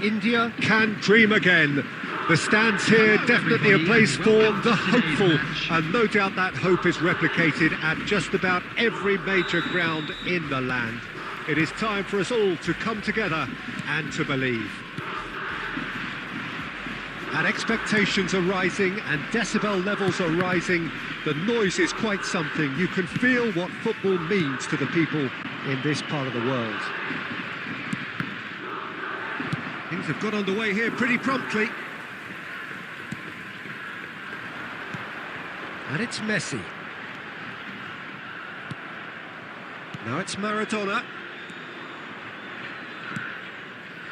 India can dream again. The stands here definitely a place for the hopeful, and no doubt that hope is replicated at just about every major ground in the land. It is time for us all to come together and to believe. And expectations are rising and decibel levels are rising. The noise is quite something. You can feel what football means to the people in this part of the world. Things have got underway here pretty promptly. And it's Messi. Now it's Maradona.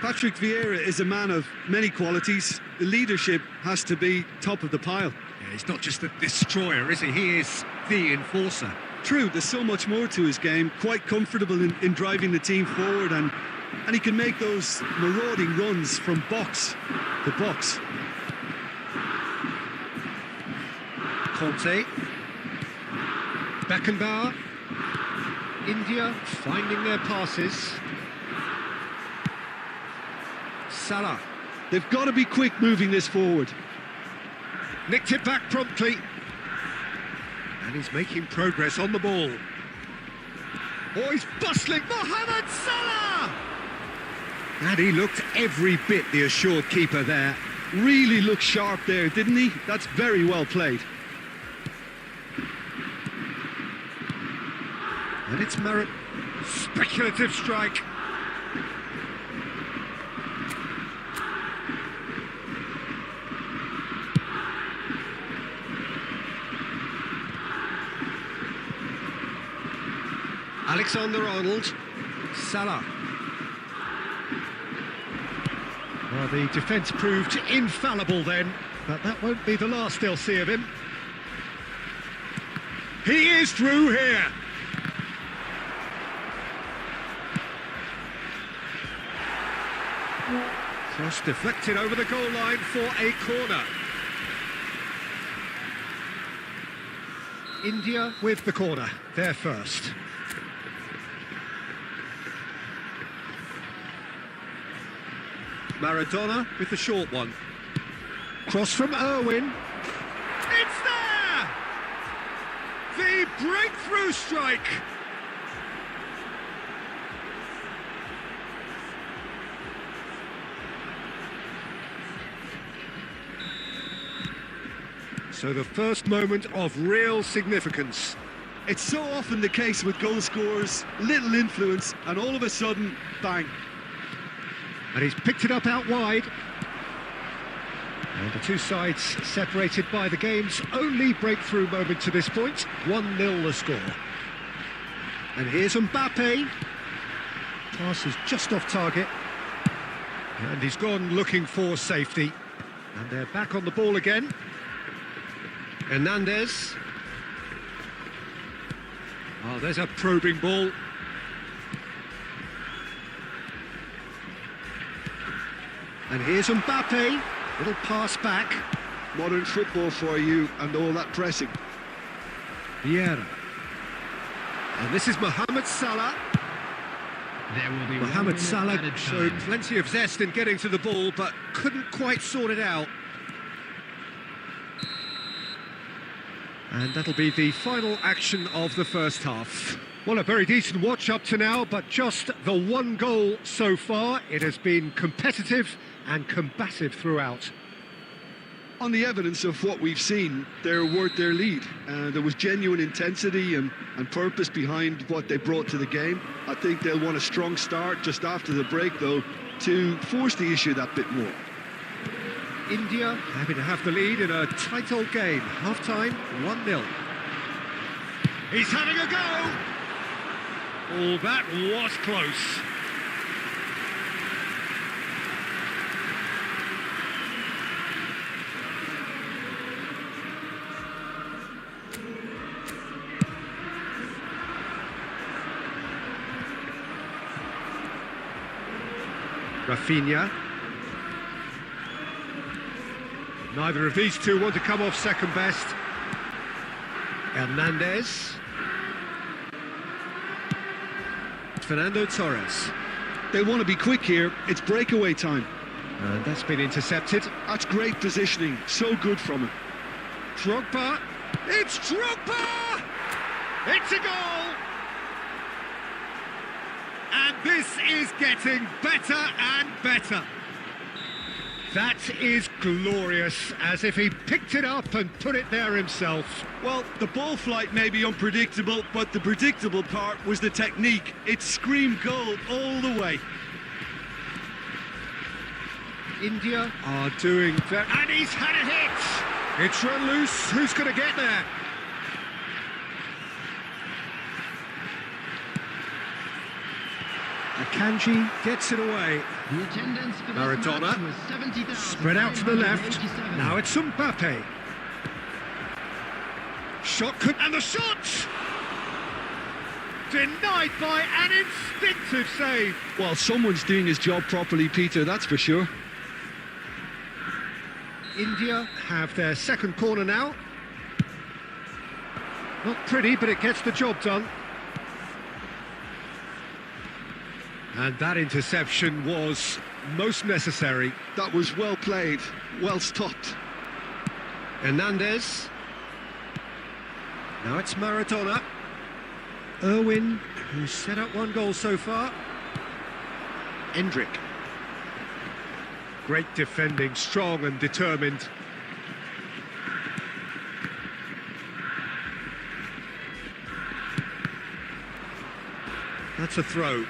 Patrick Vieira is a man of many qualities. The leadership has to be top of the pile. Yeah, he's not just the destroyer, is he? He is the enforcer. True, there's so much more to his game. Quite comfortable in driving the team forward, and he can make those marauding runs from box to box. Conte. Beckenbauer. India finding their passes. Salah. They've got to be quick moving this forward. Nicked it back promptly. And he's making progress on the ball. Oh, he's bustling Mohamed Salah! And he looked every bit the assured keeper there. Really looked sharp there, didn't he? That's very well played. And it's Merit. Speculative strike. Alexander-Arnold. Salah. Well, the defence proved infallible then, but that won't be the last they'll see of him. He is through here. Cross deflected over the goal line for a corner. India with the corner, they're first. Maradona with the short one. Cross from Irwin. It's there! The breakthrough strike! So the first moment of real significance. It's so often the case with goal scorers, little influence, and all of a sudden, bang. And he's picked it up out wide. And the two sides separated by the game's only breakthrough moment to this point. 1-0 the score. And here's Mbappe. Pass is just off target. And he's gone looking for safety. And they're back on the ball again. Hernandez. Oh, there's a probing ball. And here's Mbappe. Little pass back. Modern football for you and all that pressing. Vieira. And this is Mohamed Salah. There will be Mohamed Salah showed plenty of zest in getting to the ball, but couldn't quite sort it out. And that'll be the final action of the first half. Well, a very decent watch up to now, but just the one goal so far. It has been competitive and combative throughout. On the evidence of what we've seen, they're worth their lead. There was genuine intensity and purpose behind what they brought to the game. I think they'll want a strong start just after the break, though, to force the issue that bit more. India happy to have the lead in a tight old game. Half-time, 1-0. He's having a go! Oh, that was close. Rafinha. Neither of these two want to come off second best. Hernandez. Fernando Torres. They'll want to be quick here. It's breakaway time. And that's been intercepted. That's great positioning, so good from him. Drogba. It's Drogba! It's a goal! And this is getting better and better. That is glorious, as if he picked it up and put it there himself. Well, the ball flight may be unpredictable, but the predictable part was the technique. It screamed goal all the way. India are doing very... And he's had a hit! It's run loose. Who's going to get there? Akanji gets it away. The attendance for this Maradona. match was 70,000. Spread out to the left. 587. Now it's Mbappe. Shot could... And the shot! Denied by an instinctive save. Well, someone's doing his job properly, Peter, that's for sure. India have their second corner now. Not pretty, but it gets the job done. And that interception was most necessary. That was well played, well stopped. Hernandez. Now it's Maradona. Irwin, who's set up one goal so far. Endrick. Great defending, strong and determined. That's a throw.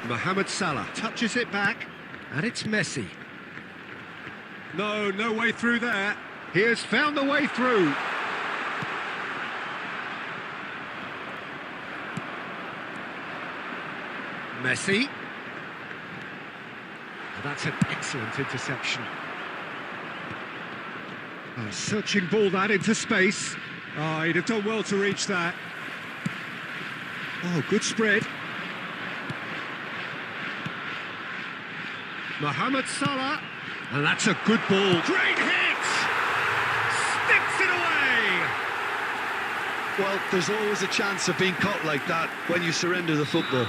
Mohamed Salah touches it back, and it's Messi. No way through there. He has found the way through. Messi. That's an excellent interception. A searching ball that into space. Oh, he'd have done well to reach that. Oh, good spread. Mohamed Salah, and that's a good ball. Great hit! Sticks it away! Well, there's always a chance of being caught like that when you surrender the football.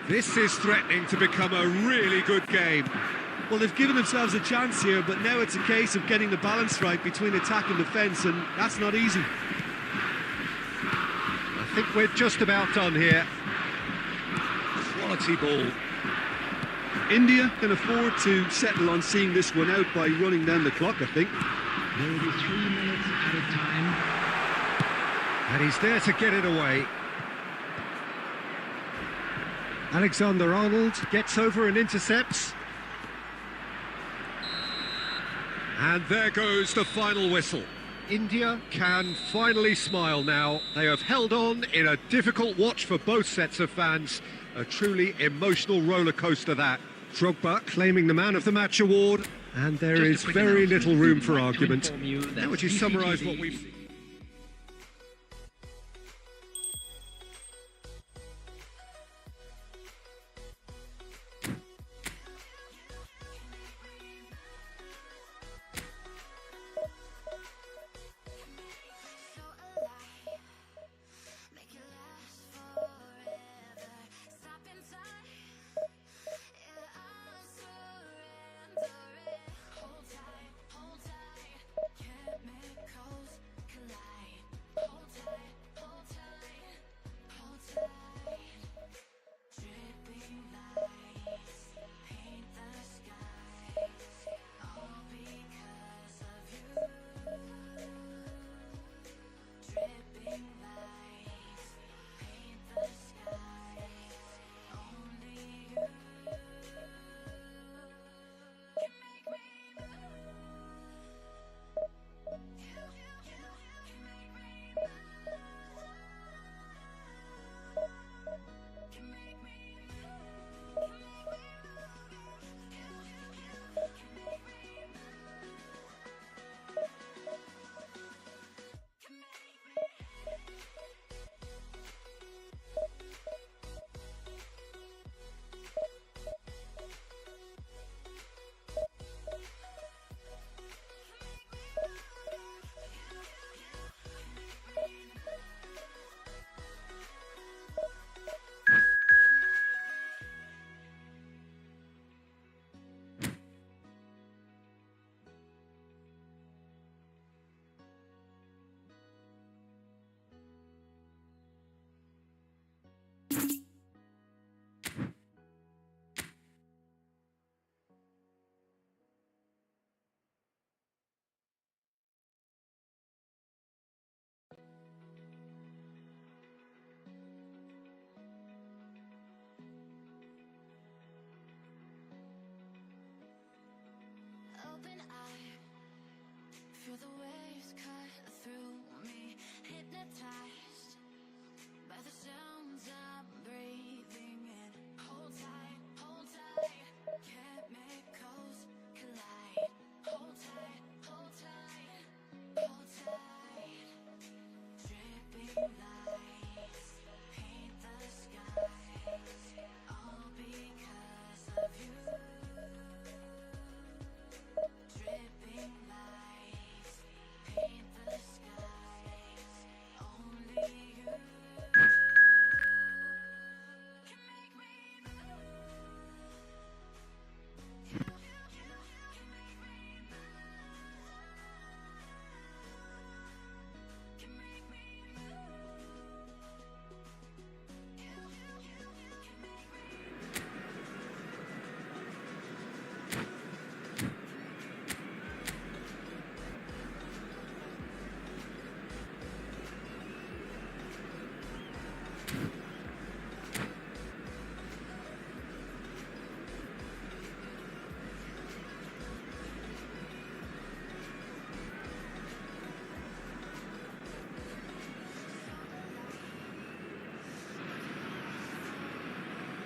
This is threatening to become a really good game. Well, they've given themselves a chance here, but now it's a case of getting the balance right between attack and defence, and that's not easy. I think we're just about done here. Quality ball. India can afford to settle on seeing this one out by running down the clock, I think. There will be 3 minutes added time. And he's there to get it away. Alexander-Arnold gets over and intercepts. And there goes the final whistle. India can finally smile now. They have held on in a difficult watch for both sets of fans. A truly emotional roller coaster that. Drogba claiming the Man of the Match award, and there is very little room for argument. How would you summarise what we've seen?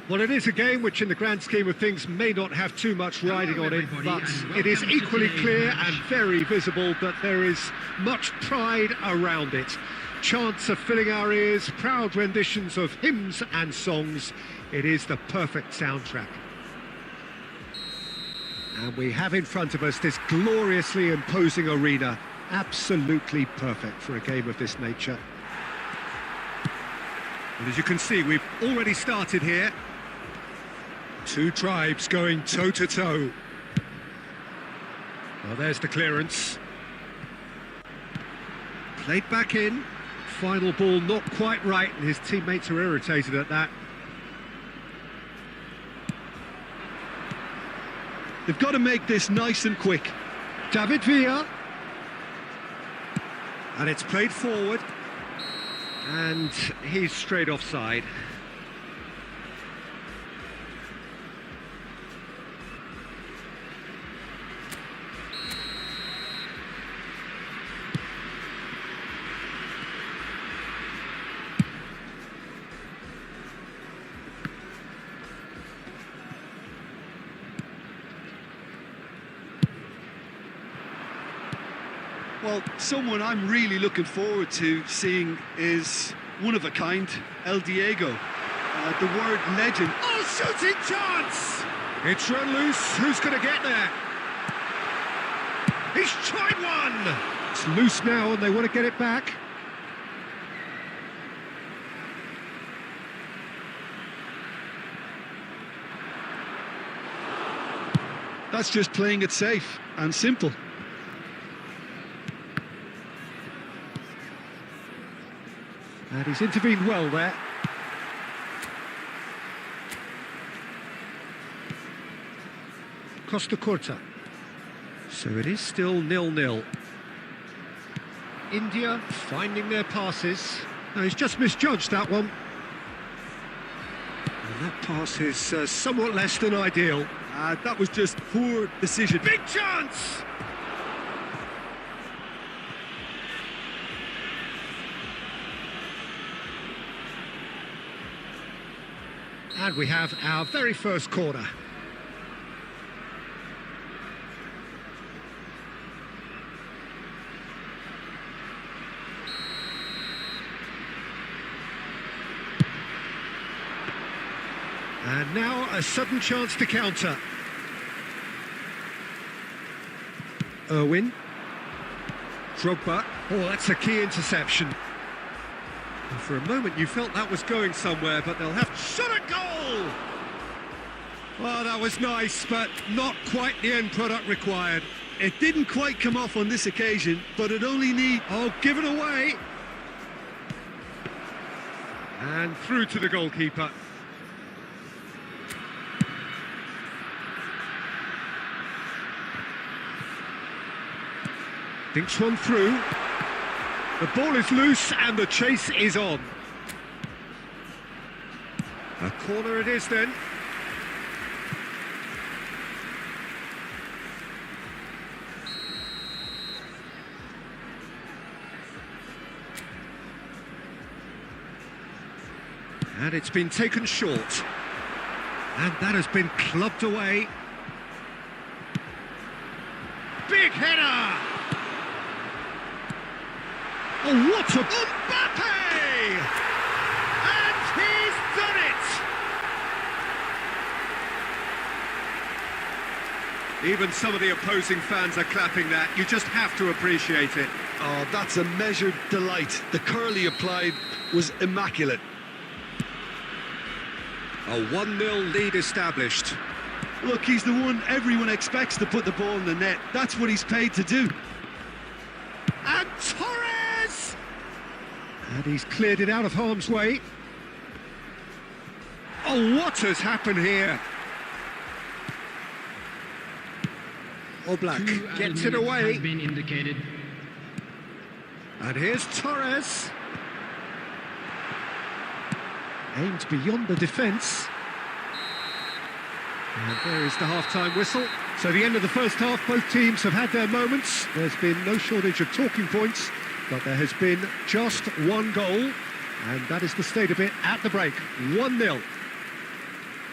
Well, it is a game which, in the grand scheme of things, may not have too much riding on it, but it is equally clear and very visible that there is much pride around it. Chants are filling our ears, proud renditions of hymns and songs. It is the perfect soundtrack. And we have in front of us this gloriously imposing arena, absolutely perfect for a game of this nature. And as you can see, we've already started here. Two tribes going toe-to-toe. Well, there's the clearance. Played back in. Final ball not quite right, and his teammates are irritated at that. They've got to make this nice and quick. David Villa. And it's played forward. And he's straight offside. Well, someone I'm really looking forward to seeing is one of a kind, El Diego. The word legend. Oh, shooting chance! It's run loose. Who's going to get there? He's tried one! It's loose now and they want to get it back. That's just playing it safe and simple. And he's intervened well there. Costa Curta. So it is still 0-0. India finding their passes. No, he's just misjudged that one. And that pass is somewhat less than ideal. That was just poor decision. Big chance! And we have our very first corner. And now a sudden chance to counter. Irwin. Drogba. Oh, that's a key interception. And for a moment you felt that was going somewhere, but they'll have shot a goal! Oh, that was nice, but not quite the end product required. It didn't quite come off on this occasion, but it only need... Oh, give it away! And through to the goalkeeper. Dinks one through. The ball is loose and the chase is on. A corner it is then. And it's been taken short. And that has been clubbed away. Big header! Oh, what a... Mbappe! And he's done it! Even some of the opposing fans are clapping that. You just have to appreciate it. Oh, that's a measured delight. The curl he applied was immaculate. A 1-0 lead established. Look, he's the one everyone expects to put the ball in the net. That's what he's paid to do. And Torres! And he's cleared it out of harm's way. Oh, what has happened here? Oblak gets it away. Has been indicated. And here's Torres. Aimed beyond the defence. And there is the half-time whistle. So the end of the first half, both teams have had their moments. There's been no shortage of talking points, but there has been just one goal, and that is the state of it at the break. 1-0.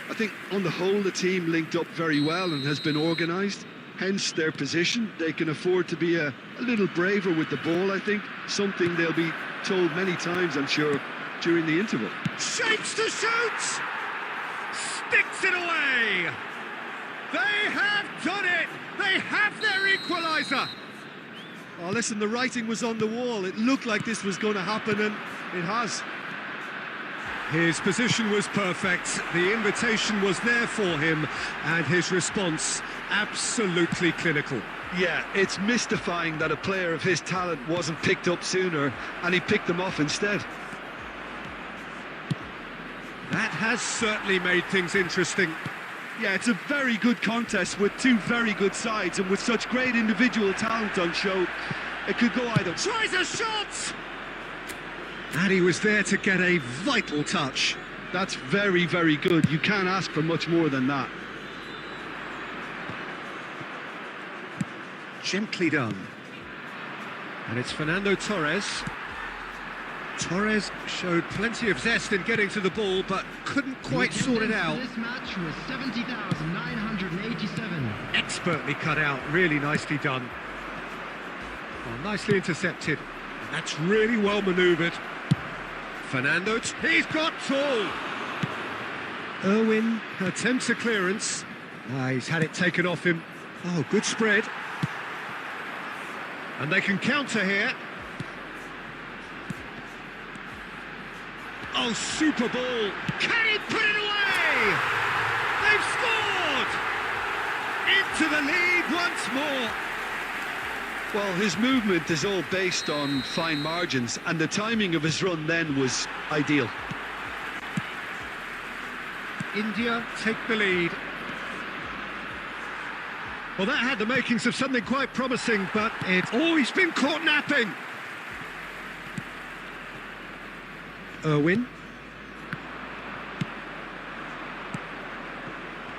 I think on the whole the team linked up very well and has been organised, hence their position. They can afford to be a little braver with the ball, I think, something they'll be told many times, I'm sure, during the interval. Shapes to shoot! Sticks it away! They have done it! They have their equaliser! Oh, listen, the writing was on the wall. It looked like this was going to happen, and it has. His position was perfect, the invitation was there for him, and his response absolutely clinical. Yeah, it's mystifying that a player of his talent wasn't picked up sooner, and he picked them off instead. That has certainly made things interesting. Yeah, it's a very good contest with two very good sides, and with such great individual talent on show, it could go either. Tries a shot! And he was there to get a vital touch. That's very, very good. You can't ask for much more than that. Gently done. And it's Fernando Torres. Torres showed plenty of zest in getting to the ball, but couldn't quite sort it out. This match was 70,987. Expertly cut out, really nicely done. Well, nicely intercepted. And that's really well manoeuvred. Fernando, he's got tall. Irwin attempts a clearance. He's had it taken off him. Oh, good spread. And they can counter here. Oh, super ball. Can he put it away? They've scored! Into the lead once more. Well, his movement is all based on fine margins, and the timing of his run then was ideal. India take the lead. Well, that had the makings of something quite promising, but he's been caught napping. Irwin.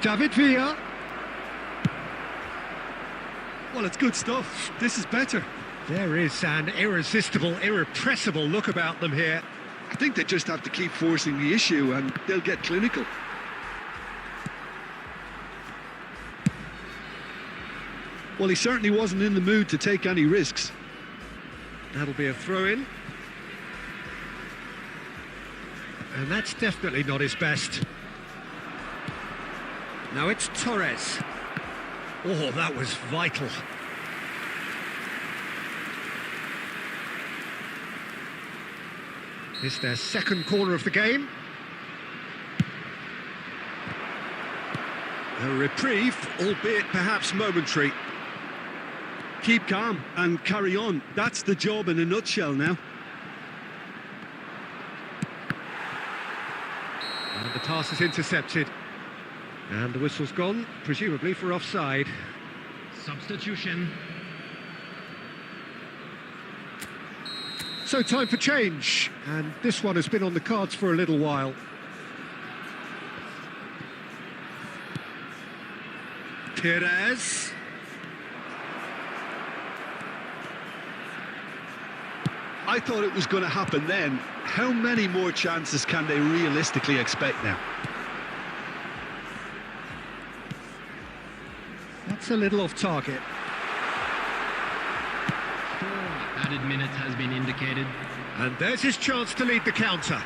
David Villa. Well, it's good stuff. This is better. There is an irresistible, irrepressible look about them here. I think they just have to keep forcing the issue and they'll get clinical. Well, he certainly wasn't in the mood to take any risks. That'll be a throw-in. And that's definitely not his best. Now it's Torres. Oh, that was vital. It's their second corner of the game. A reprieve, albeit perhaps momentary. Keep calm and carry on. That's the job in a nutshell now. And the pass is intercepted. And the whistle's gone, presumably for offside. Substitution. So time for change, and this one has been on the cards for a little while. Perez. I thought it was going to happen then. How many more chances can they realistically expect now? That's a little off target. 4 added minutes has been indicated. And there's his chance to lead the counter.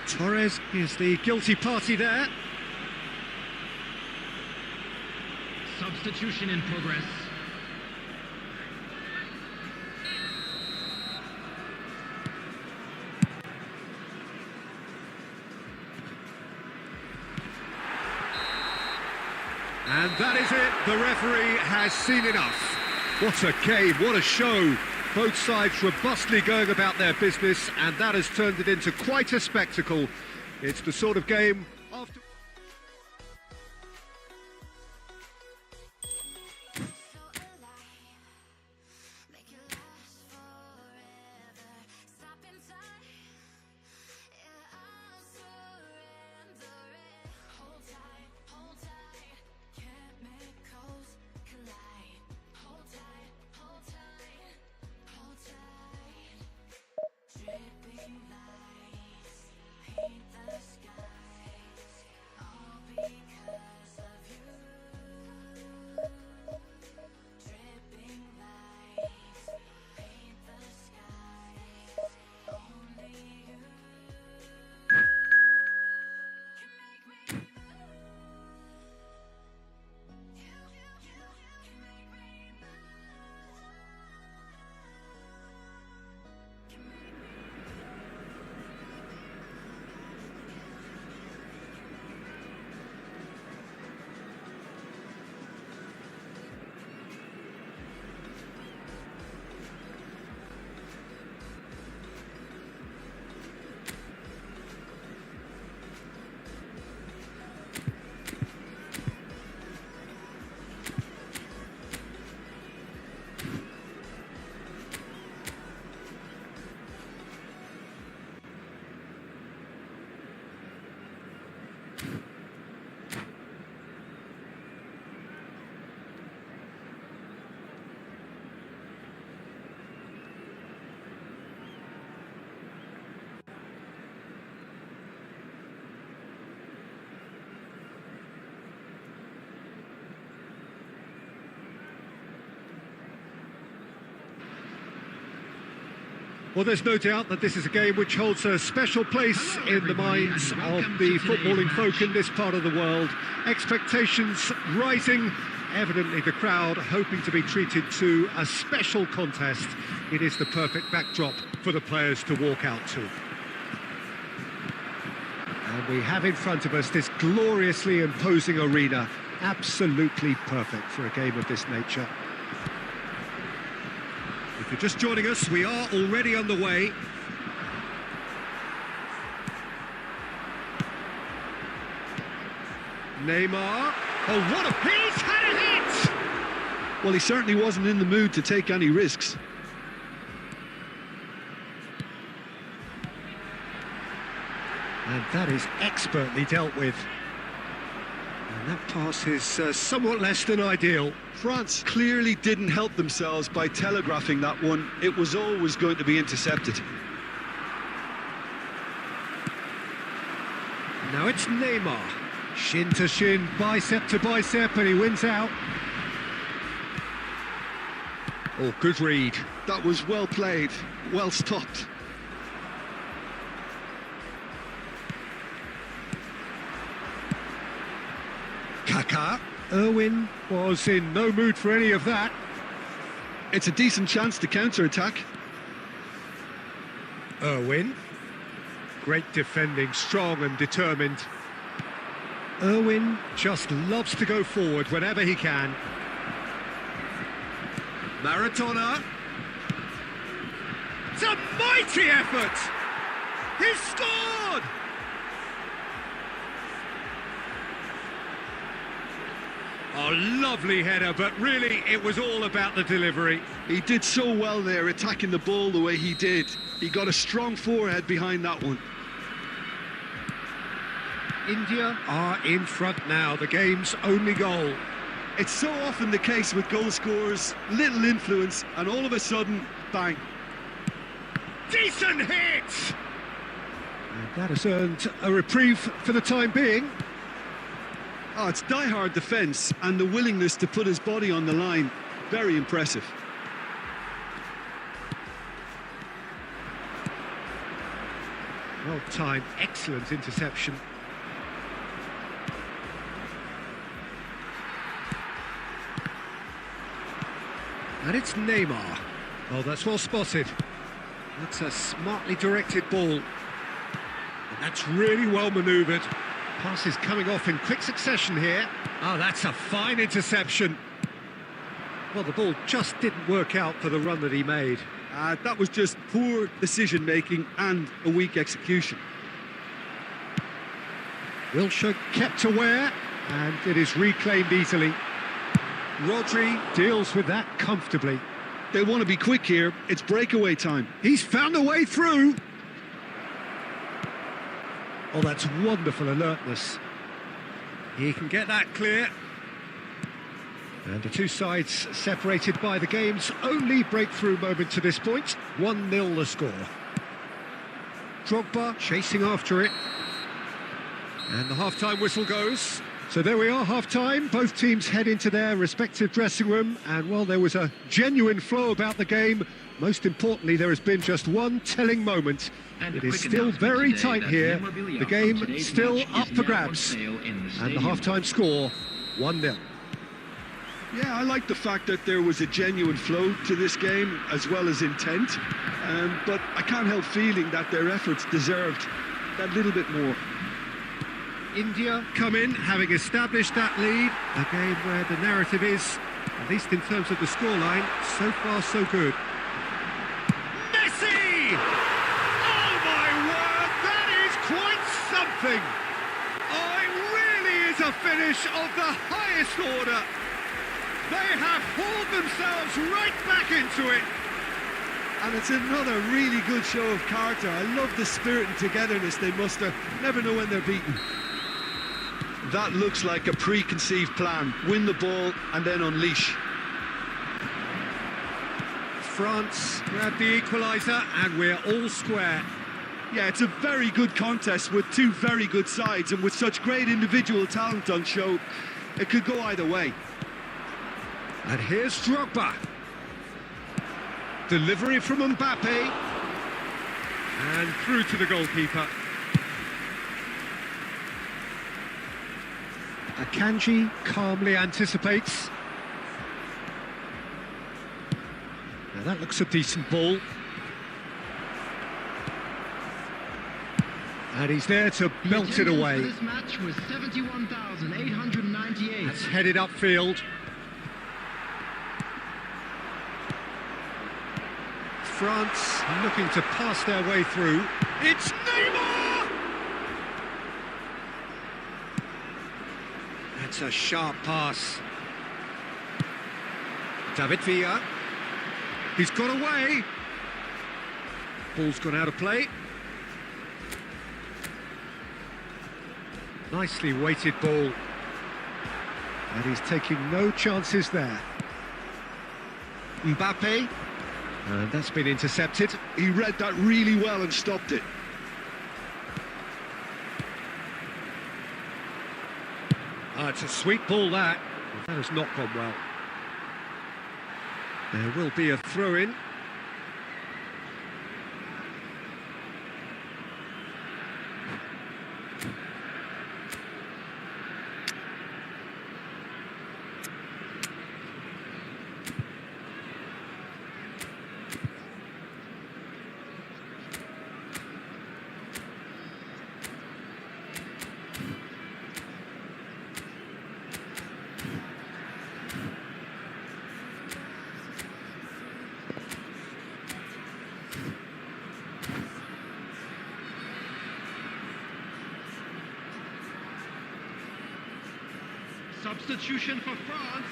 Torres is the guilty party there. Substitution in progress. And that is it. The referee has seen enough. What a game, what a show. Both sides robustly going about their business, and that has turned it into quite a spectacle. It's the sort of game after... Chemicals collide. Hold tight. Well, there's no doubt that this is a game which holds a special place in the minds of the footballing folk in this part of the world. Expectations rising, evidently the crowd hoping to be treated to a special contest. It is the perfect backdrop for the players to walk out to. And we have in front of us this gloriously imposing arena, absolutely perfect for a game of this nature. If you're just joining us, we are already on the way. Neymar. Oh, what a piece! Had a hit! Well, he certainly wasn't in the mood to take any risks. And that is expertly dealt with. And that pass is somewhat less than ideal. France clearly didn't help themselves by telegraphing that one. It was always going to be intercepted. Now it's Neymar. Shin to shin, bicep to bicep, and he wins out. Oh, good read. That was well played, well stopped. Kaká. Irwin was in no mood for any of that. It's a decent chance to counter-attack. Irwin. Great defending, strong and determined. Irwin just loves to go forward whenever he can. Maradona. It's a mighty effort! He's scored! Oh, lovely header, but really it was all about the delivery. He did so well there, attacking the ball the way he did. He got a strong forehead behind that one. India are in front now, the game's only goal. It's so often the case with goal scorers, little influence, and all of a sudden, bang. Decent hit! And that has earned a reprieve for the time being. Oh, it's die-hard defence and the willingness to put his body on the line. Very impressive. Well timed, excellent interception. And it's Neymar. Oh, that's well spotted. That's a smartly directed ball. And that's really well manoeuvred. Pass is coming off in quick succession here. Oh, that's a fine interception. Well, the ball just didn't work out for the run that he made. That was just poor decision-making and a weak execution. Wilshere kept aware, and it is reclaimed easily. Rodri deals with that comfortably. They want to be quick here. It's breakaway time. He's found a way through. Oh, that's wonderful alertness. He can get that clear. And the two sides separated by the game's only breakthrough moment to this point. 1-0 the score. Drogba chasing after it. And the half-time whistle goes. So there we are, half-time. Both teams head into their respective dressing room. And, well, there was a genuine flow about the game. Most importantly, there has been just one telling moment. It is still very tight here. The game still up for grabs. And the half-time score, 1-0. Yeah, I like the fact that there was a genuine flow to this game, as well as intent. But I can't help feeling that their efforts deserved that little bit more. India come in, having established that lead. A game where the narrative is, at least in terms of the scoreline, so far so good. Messi! Oh my word, that is quite something! Oh, it really is a finish of the highest order. They have hauled themselves right back into it. And it's another really good show of character. I love the spirit and togetherness they muster. Never know when they're beaten. That looks like a preconceived plan. Win the ball and then unleash. France grab the equaliser and we're all square. Yeah, it's a very good contest with two very good sides, and with such great individual talent on show, it could go either way. And here's Drogba. Delivery from Mbappe. And through to the goalkeeper. Akanji calmly anticipates. Now that looks a decent ball. And he's there to belt it away. This match was 71,898. That's headed upfield. France looking to pass their way through. It's Neymar! That's a sharp pass. David Villa. He's got away. Ball's gone out of play. Nicely weighted ball. And he's taking no chances there. Mbappe. And that's been intercepted. He read that really well and stopped it. It's a sweet ball, that. That has not gone well. There will be a throw-in. Substitution for France.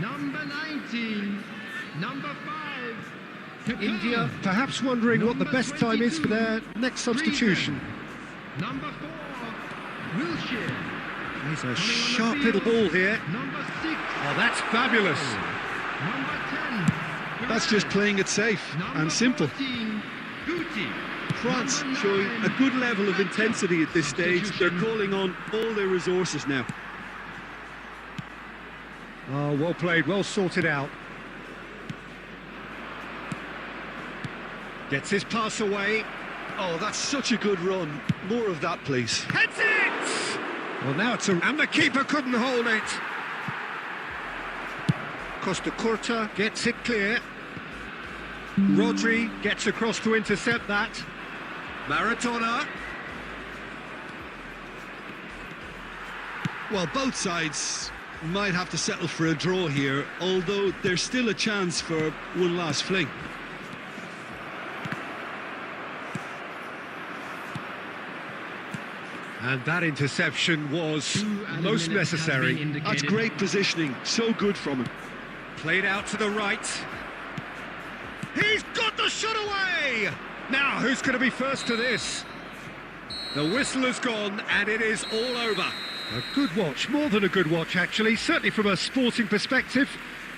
Number 19. Number 5. Puco. India perhaps wondering what the best time is for their next substitution. Number 4. Wilshere. There's a sharp little ball here. Number 6. Oh, that's fabulous. Number 10. That's just playing it safe and simple. 14, Guti. France Number showing 9, a good level of intensity at this stage. They're calling on all their resources now. Oh, well played, well sorted out. Gets his pass away. Oh, that's such a good run. More of that, please. Heads it! Well, now it's a... And the keeper couldn't hold it. Costa Curta gets it clear. Rodri gets across to intercept that. Maradona. Well, both sides might have to settle for a draw here, although there's still a chance for one last fling. And that interception was most necessary. That's great positioning, so good from him. Played out to the right. He's got the shot away! Now, who's going to be first to this? The whistle has gone, and it is all over. A good watch, more than a good watch, actually, certainly from a sporting perspective.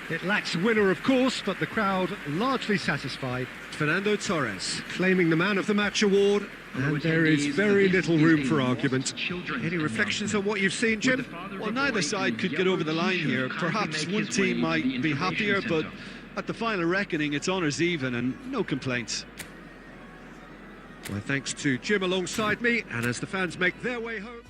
It lacks winner, of course, but the crowd largely satisfied. Fernando Torres claiming the Man of the Match award, and there is very little room for argument. Any reflections on what you've seen, Jim? Well, neither side could get over the line here. Perhaps one team might be happier, but at the final reckoning, it's honours even and no complaints. Well, thanks to Jim alongside me, and as the fans make their way home.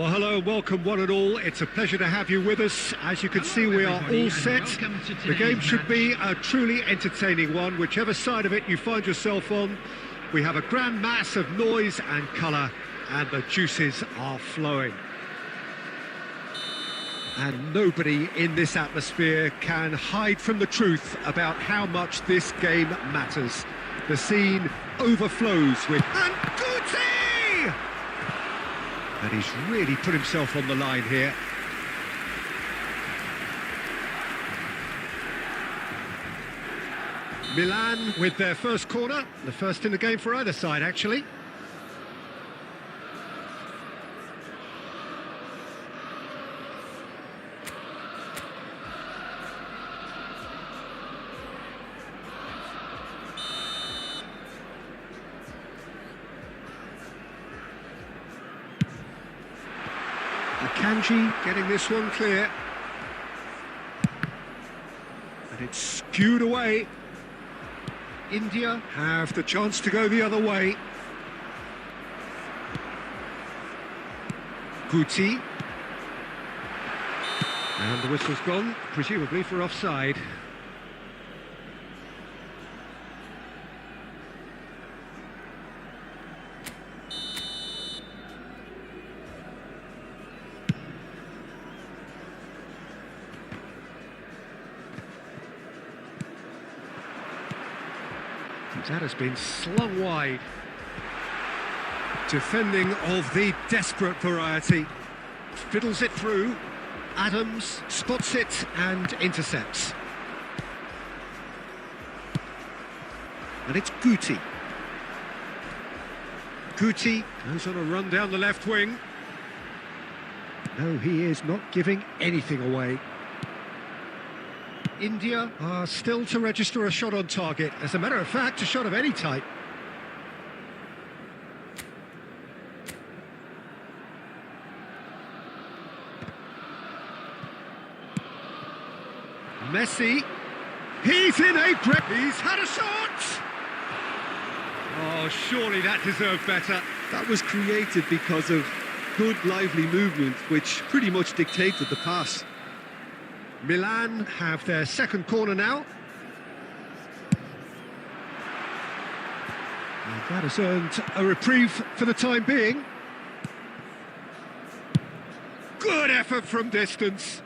Well, hello and welcome one and all. It's a pleasure to have you with us. As you can see, we are all set. The game should be a truly entertaining one, whichever side of it you find yourself on. We have a grand mass of noise and colour, and the juices are flowing. And nobody in this atmosphere can hide from the truth about how much this game matters. The scene overflows with... And Guti! And he's really put himself on the line here. Milan with their first corner, the first in the game for either side, actually. Akanji getting this one clear. And it's skewed away. India have the chance to go the other way. Guti. And the whistle's gone, presumably for offside. That has been slung wide. Defending of the desperate variety. Fiddles it through. Adams spots it and intercepts. And it's Guti. Guti goes on a run down the left wing. No, he is not giving anything away. India are still to register a shot on target. As a matter of fact, a shot of any type. Messi. He's in a grip. He's had a shot. Oh, surely that deserved better. That was created because of good, lively movement, which pretty much dictated the pass. Milan have their second corner now. And that has earned a reprieve for the time being. Good effort from distance.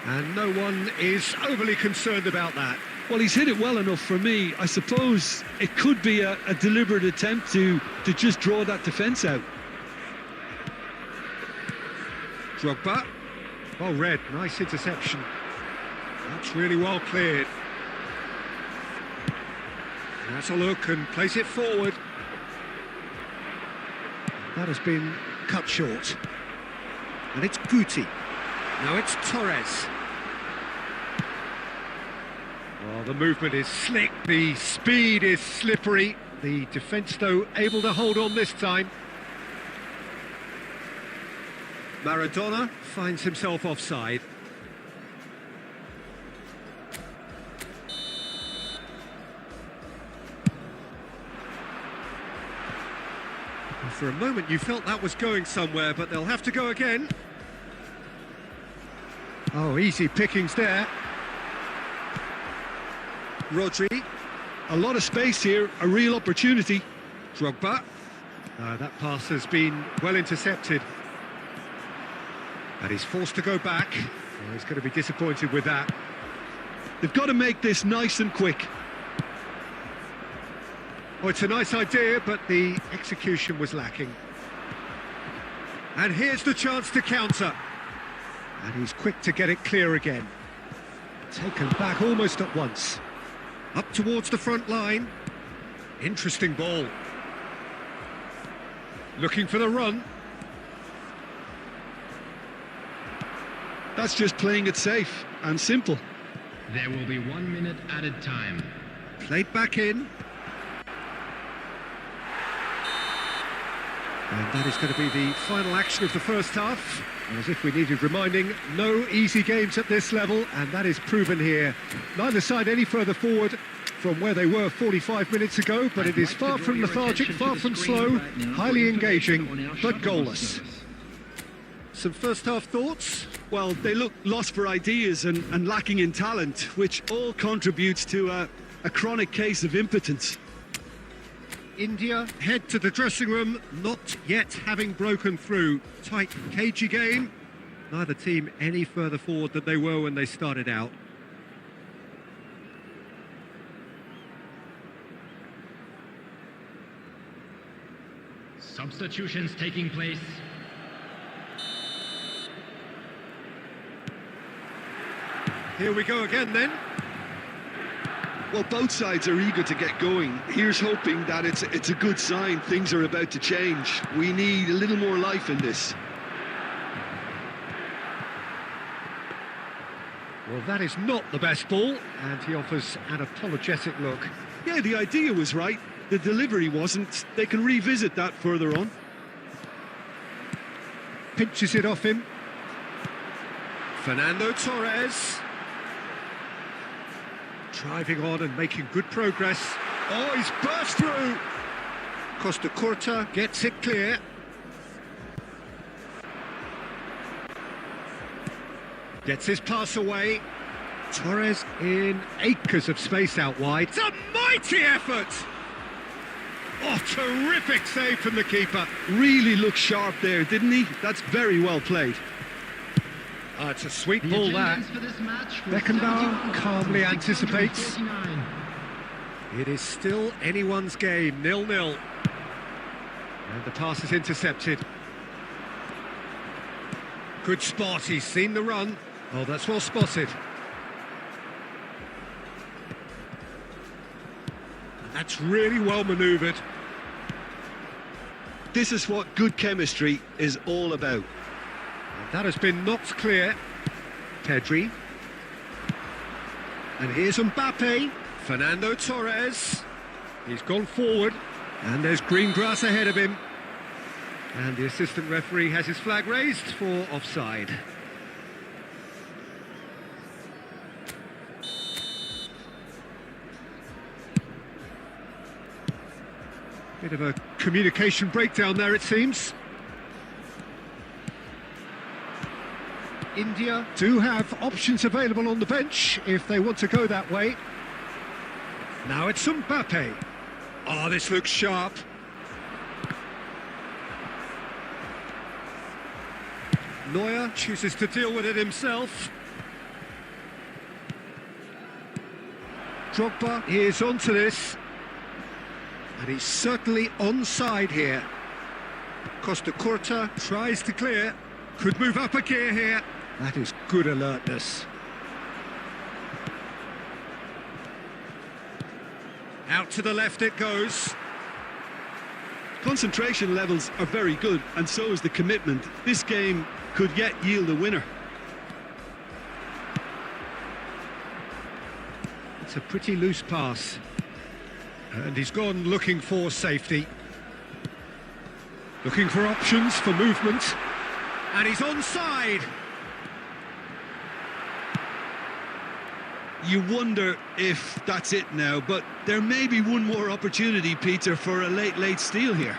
And no one is overly concerned about that. Well, he's hit it well enough for me. I suppose it could be a deliberate attempt to just draw that defence out. Drogba. Well read, nice interception. That's really well cleared. That's a look and place it forward. That has been cut short. And it's Guti. Now it's Torres. Oh, the movement is slick, the speed is slippery. The defence, though, able to hold on this time. Maradona finds himself offside. And for a moment you felt that was going somewhere, but they'll have to go again. Oh, easy pickings there. Rodri. A lot of space here, a real opportunity. Drogba. That pass has been well intercepted. And he's forced to go back. Oh, he's going to be disappointed with that. They've got to make this nice and quick. Oh, it's a nice idea, but the execution was lacking. And here's the chance to counter. And he's quick to get it clear again. Taken back almost at once. Up towards the front line. Interesting ball. Looking for the run. That's just playing it safe and simple. There will be 1 minute added time. Played back in. And that is going to be the final action of the first half. As if we needed reminding, no easy games at this level, and that is proven here. Neither side any further forward from where they were 45 minutes ago, but it is far from lethargic, far from slow, highly engaging, but goalless. some first-half thoughts? Well, they look lost for ideas and lacking in talent, which all contributes to a chronic case of impotence. India head to the dressing room, not yet having broken through. Tight, cagey game. Neither team any further forward than they were when they started out. Substitutions taking place. Here we go again then. Well, both sides are eager to get going. Here's hoping that it's a good sign. Things are about to change. We need a little more life in this. Well, that is not the best ball, and he offers an apologetic look. Yeah, the idea was right. The delivery wasn't. They can revisit that further on. Pinches it off him. Fernando Torres. Driving on and making good progress. Oh, he's burst through! Costa Curta gets it clear. Gets his pass away. Torres in acres of space out wide. It's a mighty effort! Oh, terrific save from the keeper. Really looked sharp there, didn't he? That's very well played. Oh, it's a sweet The ball, that. attendance for this match was Beckenbauer calmly anticipates. 649. It is still anyone's game, 0-0. And the pass is intercepted. Good spot, he's seen the run. Oh, that's well spotted. And that's really well manoeuvred. This is what good chemistry is all about. And that has been knocked clear. Pedri. And here's Mbappe. Fernando Torres. He's gone forward. And there's green grass ahead of him. And the assistant referee has his flag raised for offside. Bit of a communication breakdown there, it seems. India do have options available on the bench if they want to go that way. Now it's Mbappe. Oh, this looks sharp. Neuer chooses to deal with it himself. Drogba is onto this. And he's certainly onside here. Costa Curta tries to clear. Could move up a gear here. That is good alertness. Out to the left it goes. Concentration levels are very good, and so is the commitment. This game could yet yield a winner. It's a pretty loose pass. And he's gone looking for safety. Looking for options for movement. And he's onside. You wonder if that's it now, but there may be one more opportunity, Peter, for a late steal here.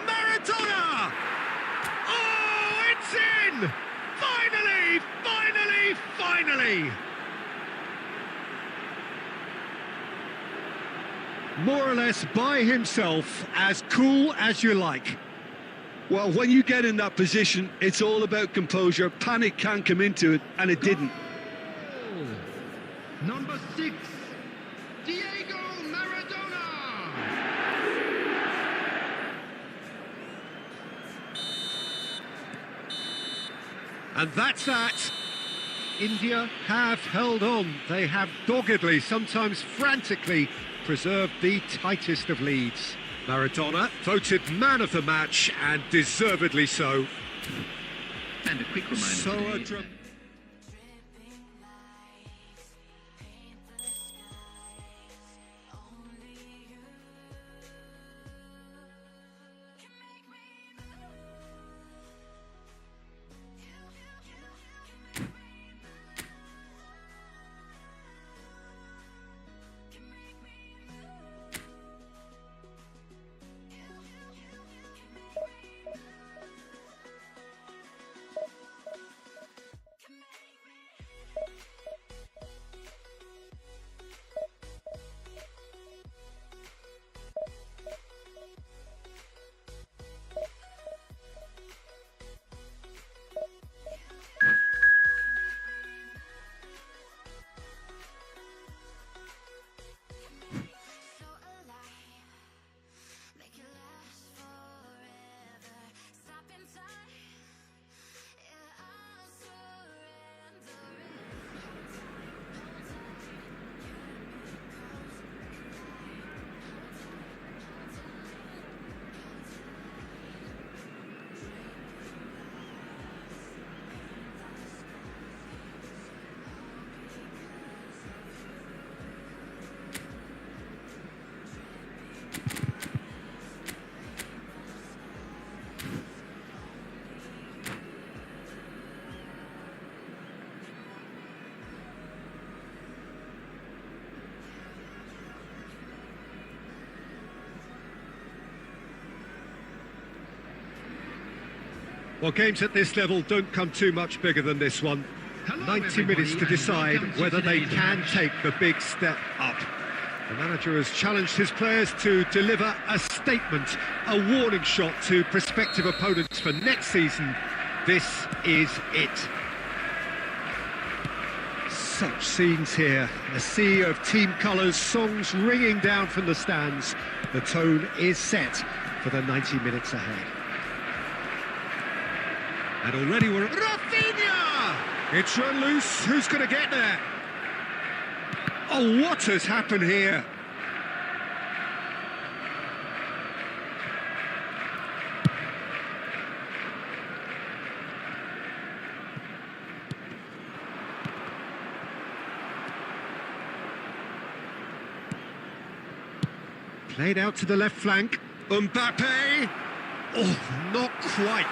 Maradona! Oh, it's in! Finally! Finally! Finally! More or less by himself, as cool as you like. Well, when you get in that position, it's all about composure. Panic can't come into it, and it didn't. Goal. Number 6, Diego Maradona. And that's that. India have held on. They have doggedly, sometimes frantically, preserved the tightest of leads. Maradona voted man of the match, and deservedly so. And a quick reminder today. Well, games at this level don't come too much bigger than this one. 90 minutes to decide whether they can take the big step up. The manager has challenged his players to deliver a statement, a warning shot to prospective opponents for next season. This is it. Such scenes here, a sea of team colours, songs ringing down from the stands. The tone is set for the 90 minutes ahead. And already we're... Rafinha! It's run loose, who's going to get there? Oh, what has happened here? Played out to the left flank. Mbappe! Oh, not quite.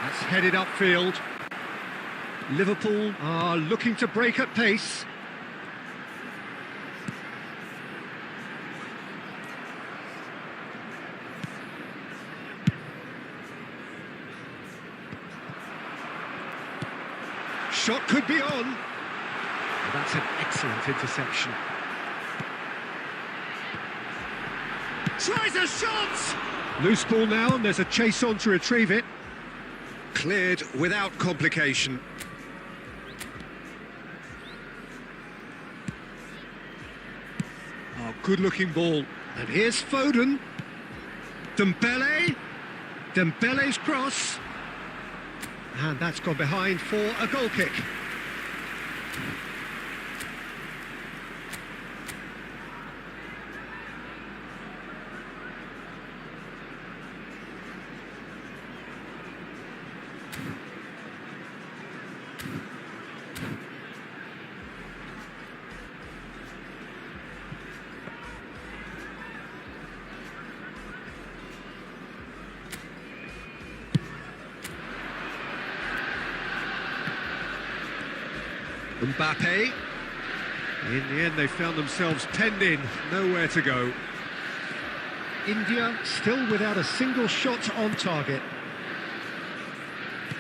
That's headed upfield. Liverpool are looking to break at pace. Shot could be on. Well, that's an excellent interception. Tries a shot! Loose ball now, and there's a chase on to retrieve it. Cleared without complication. Oh, good-looking ball. And here's Foden. Dembele. Dembele's cross. And that's gone behind for a goal kick. Mbappe. In the end, they found themselves penned in, nowhere to go. India still without a single shot on target.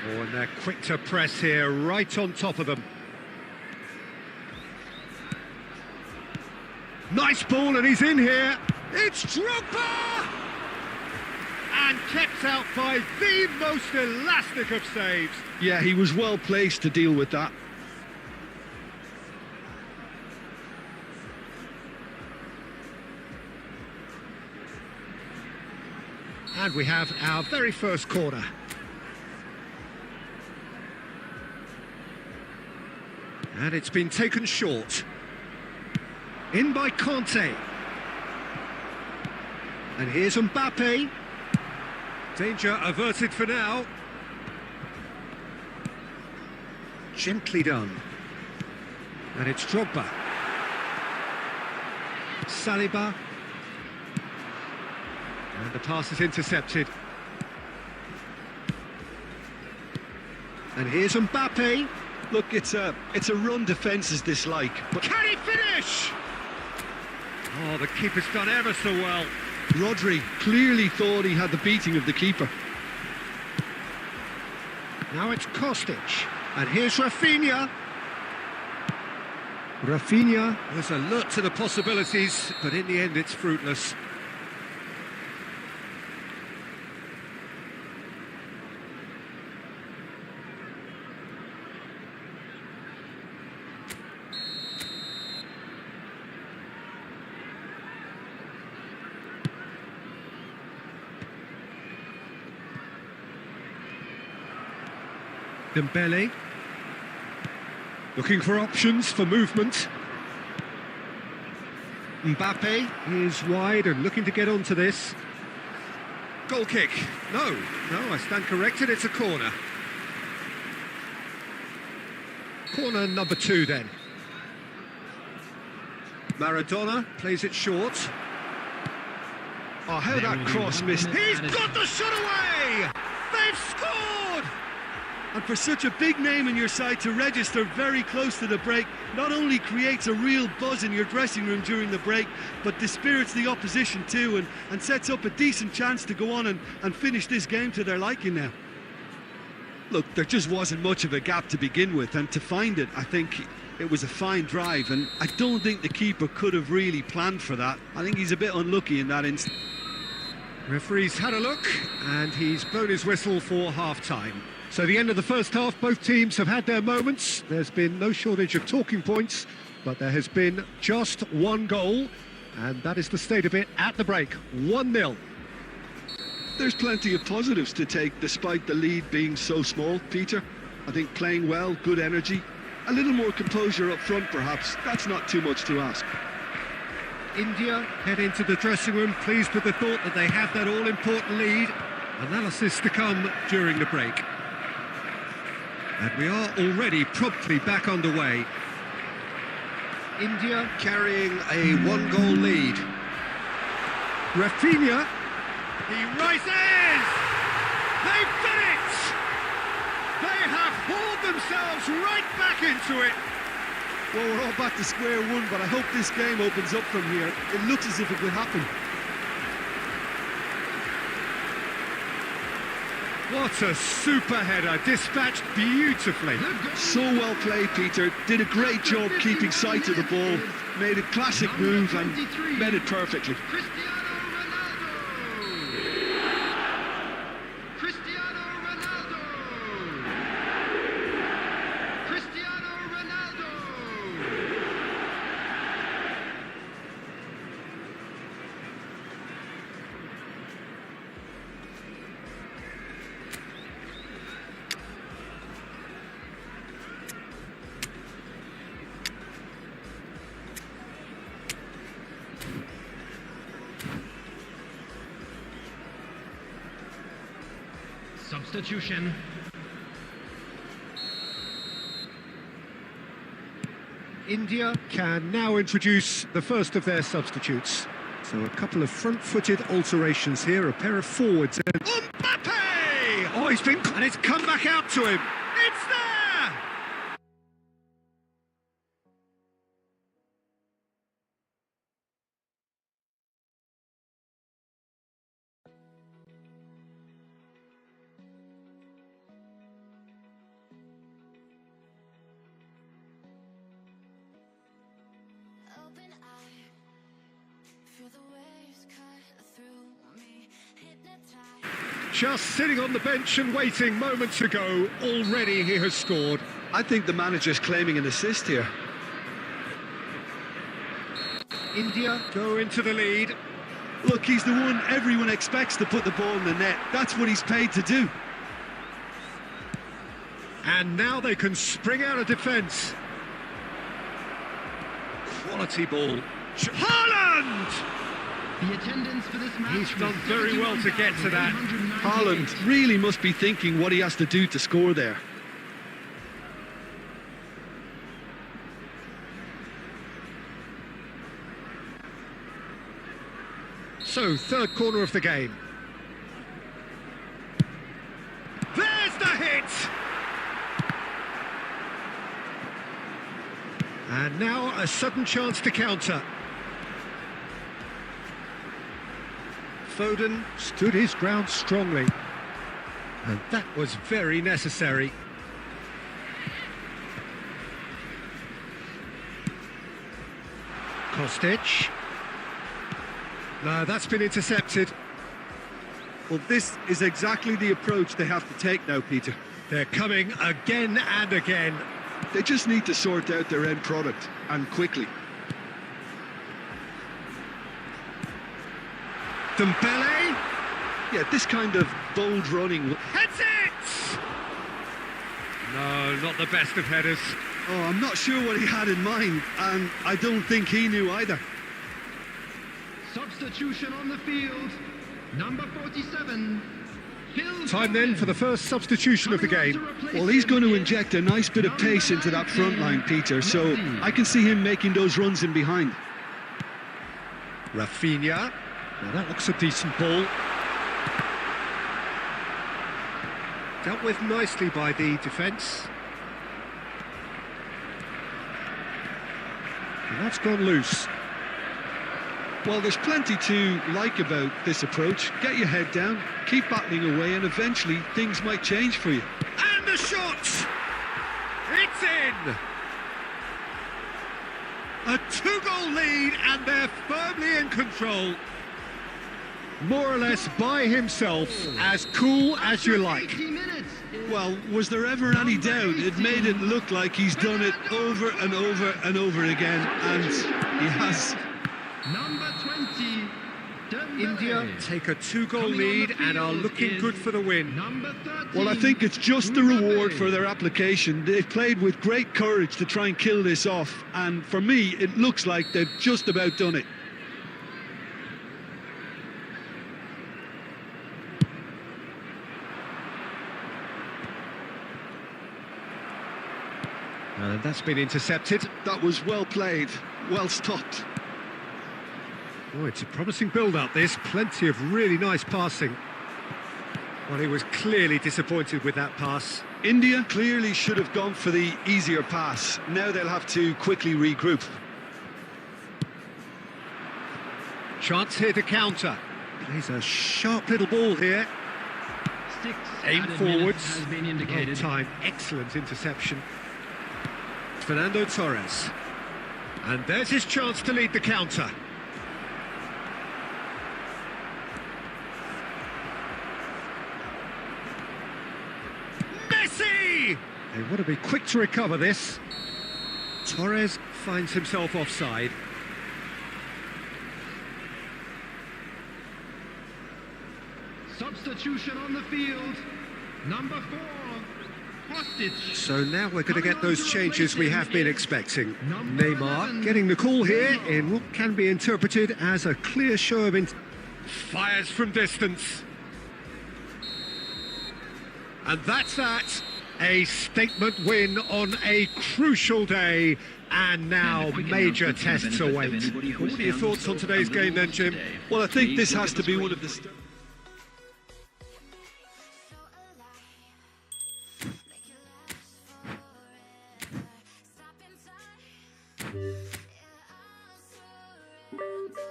Oh, and they're quick to press here, right on top of them. Nice ball, and he's in here. It's Drogba! And kept out by the most elastic of saves. Yeah, he was well placed to deal with that. And we have our very first corner. And it's been taken short. In by Conte. And here's Mbappe. Danger averted for now. Gently done. And it's Drogba. Saliba. And the pass is intercepted. And here's Mbappe. Look, it's a run defence's dislike. But Can he finish? Oh, the keeper's done ever so well. Rodri clearly thought he had the beating of the keeper. Now it's Kostic. And here's Rafinha. Rafinha was alert to the possibilities, but in the end it's fruitless. Dembele, looking for options for movement. Mbappe is wide and looking to get onto this. Goal kick. No, I stand corrected, it's a corner. Corner number 2 then. Maradona plays it short. Oh, how that cross missed. He's got the shot away! They've scored! And for such a big name in your side to register very close to the break, not only creates a real buzz in your dressing room during the break, but dispirits the opposition too, and sets up a decent chance to go on and finish this game to their liking now. Look, there just wasn't much of a gap to begin with, and to find it, I think it was a fine drive, and I don't think the keeper could have really planned for that. I think he's a bit unlucky in that instance. Referee's had a look, and he's blown his whistle for half-time. So the end of the first half, both teams have had their moments. There's been no shortage of talking points, but there has been just one goal, and that is the state of it at the break, 1-0. There's plenty of positives to take despite the lead being so small, Peter. I think playing well, good energy, a little more composure up front perhaps. That's not too much to ask. India head into the dressing room pleased with the thought that they have that all-important lead. Analysis to come during the break. And we are already promptly back underway. India carrying a one-goal lead. Rafinha. He rises! They've done it! They have hauled themselves right back into it. Well, we're all back to square one, but I hope this game opens up from here. It looks as if it could happen. What a super header, dispatched beautifully. So well played, Peter. Did a great job keeping sight of the ball. Made a classic move and made it perfectly. Substitution. India can now introduce the first of their substitutes. So a couple of front-footed alterations here, a pair of forwards. And Mbappe! Oh, and it's come back out to him. It's there! Open eye, feel the waves cut through me, hypnotized. Just sitting on the bench and waiting moments ago, already he has scored. I think the manager's claiming an assist here. India go into the lead. Look, he's the one everyone expects to put the ball in the net. That's what he's paid to do. And now they can spring out of defence. Quality ball. Haaland! The attendance for this match. He's done very well to get to that. Haaland really must be thinking what he has to do to score there. So, third corner of the game. There's the hit! And now a sudden chance to counter. Foden stood his ground strongly. And that was very necessary. Kostic. No, that's been intercepted. Well, this is exactly the approach they have to take now, Peter. They're coming again and again. They just need to sort out their end product, and quickly. Dembele. Yeah, this kind of bold running. Heads it! No, not the best of headers. Oh, I'm not sure what he had in mind, and I don't think he knew either. Substitution on the field. Number 47. Time then for the first substitution of the game. Well, he's going to inject a nice bit of pace into that front line, Peter, so I can see him making those runs in behind. Rafinha. Now that looks a decent ball. Dealt with nicely by the defence. And that's gone loose. Well, there's plenty to like about this approach. Get your head down, keep battling away, and eventually things might change for you. And the shot! It's in! A two-goal lead, and they're firmly in control. More or less by himself, as cool as you like. 80 minutes. Well, was there ever any doubt? It made it look like he's done it over and over and over again, and he has. Number 20. India take a two-goal lead and are looking good for the win. Number 13. Well, I think it's just the reward for their application. They've played with great courage to try and kill this off, and for me, it looks like they've just about done it. And that's been intercepted. That was well played, well stopped. Oh, it's a promising build-up, this. Plenty of really nice passing. Well, he was clearly disappointed with that pass. India clearly should have gone for the easier pass. Now they'll have to quickly regroup. Chance here to counter. Plays a sharp little ball here. 6 Aim added minutes forwards. has been Well indicated. timed, excellent interception. Fernando Torres. And there's his chance to lead the counter. Messi! They want to be quick to recover this. Torres finds himself offside. Substitution on the field. Number 4. Hostage. So now we're going to get those changes we have been expecting. Neymar getting the call here in what can be interpreted as a clear show of fires from distance. And that's that. A statement win on a crucial day. And now major tests await. What are your thoughts on today's game then, Jim? Well, I think this has to be one of the... So alive, make it last forever. Stop in time, yeah, I'll surrender.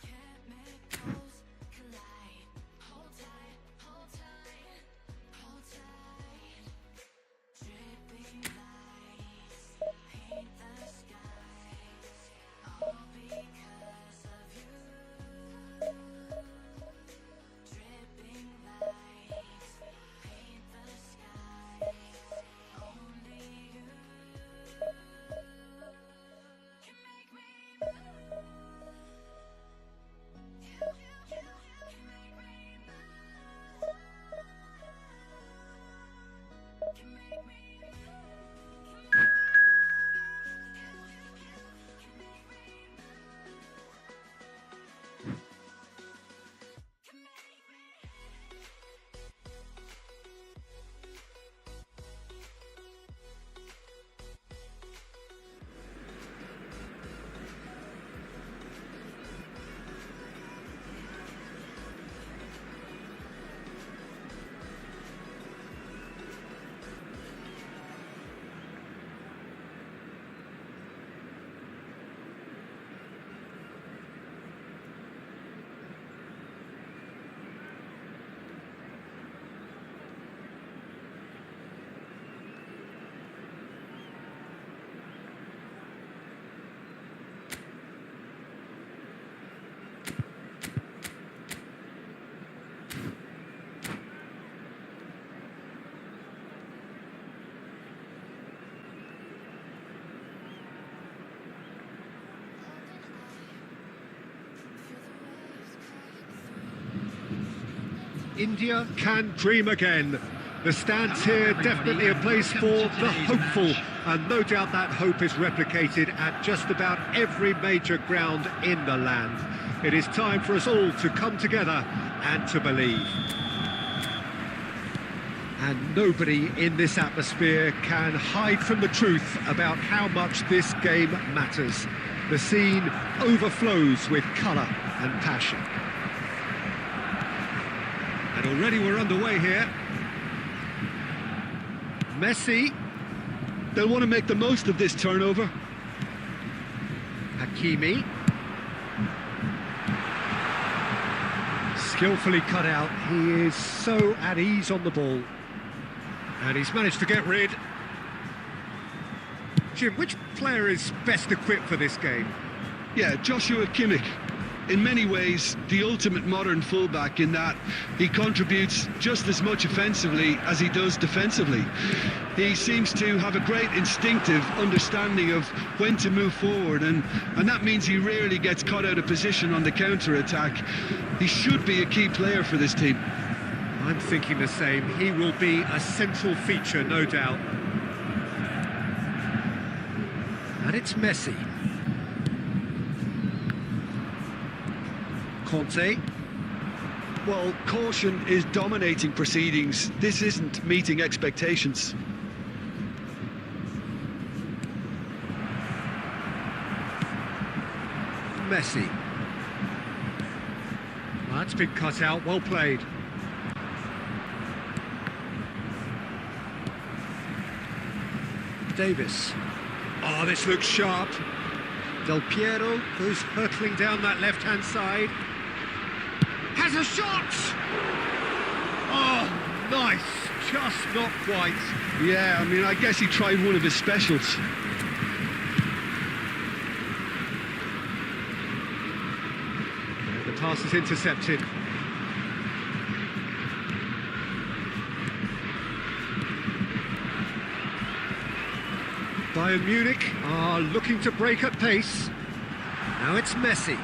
Can't make those collide. Hold tight, hold tight, hold tight. Dripping lights paint the skies, all because of you. Dripping lights paint the skies, only you can make me move. You can make me move. Can make me India can dream again. The stands here definitely a place for the hopeful, and no doubt that hope is replicated at just about every major ground in the land. It is time for us all to come together and to believe. And nobody in this atmosphere can hide from the truth about how much this game matters. The scene overflows with colour and passion. And already we're underway here. Messi. They'll want to make the most of this turnover. Hakimi. Skillfully cut out. He is so at ease on the ball. And he's managed to get rid. Jim, which player is best equipped for this game? Yeah, Joshua Kimmich. In many ways, the ultimate modern fullback in that he contributes just as much offensively as he does defensively. He seems to have a great instinctive understanding of when to move forward, and that means he rarely gets caught out of position on the counter-attack. He should be a key player for this team. I'm thinking the same. He will be a central feature, no doubt. And it's Messi. Conte. Well, caution is dominating proceedings. This isn't meeting expectations. Messi. That's been cut out, well played. Davis. Oh, this looks sharp. Del Piero goes hurtling down that left-hand side. Has a shot! Oh, nice. Just not quite. Yeah, I mean, I guess he tried one of his specials. The pass is intercepted. Bayern Munich are looking to break at pace. Now it's Messi.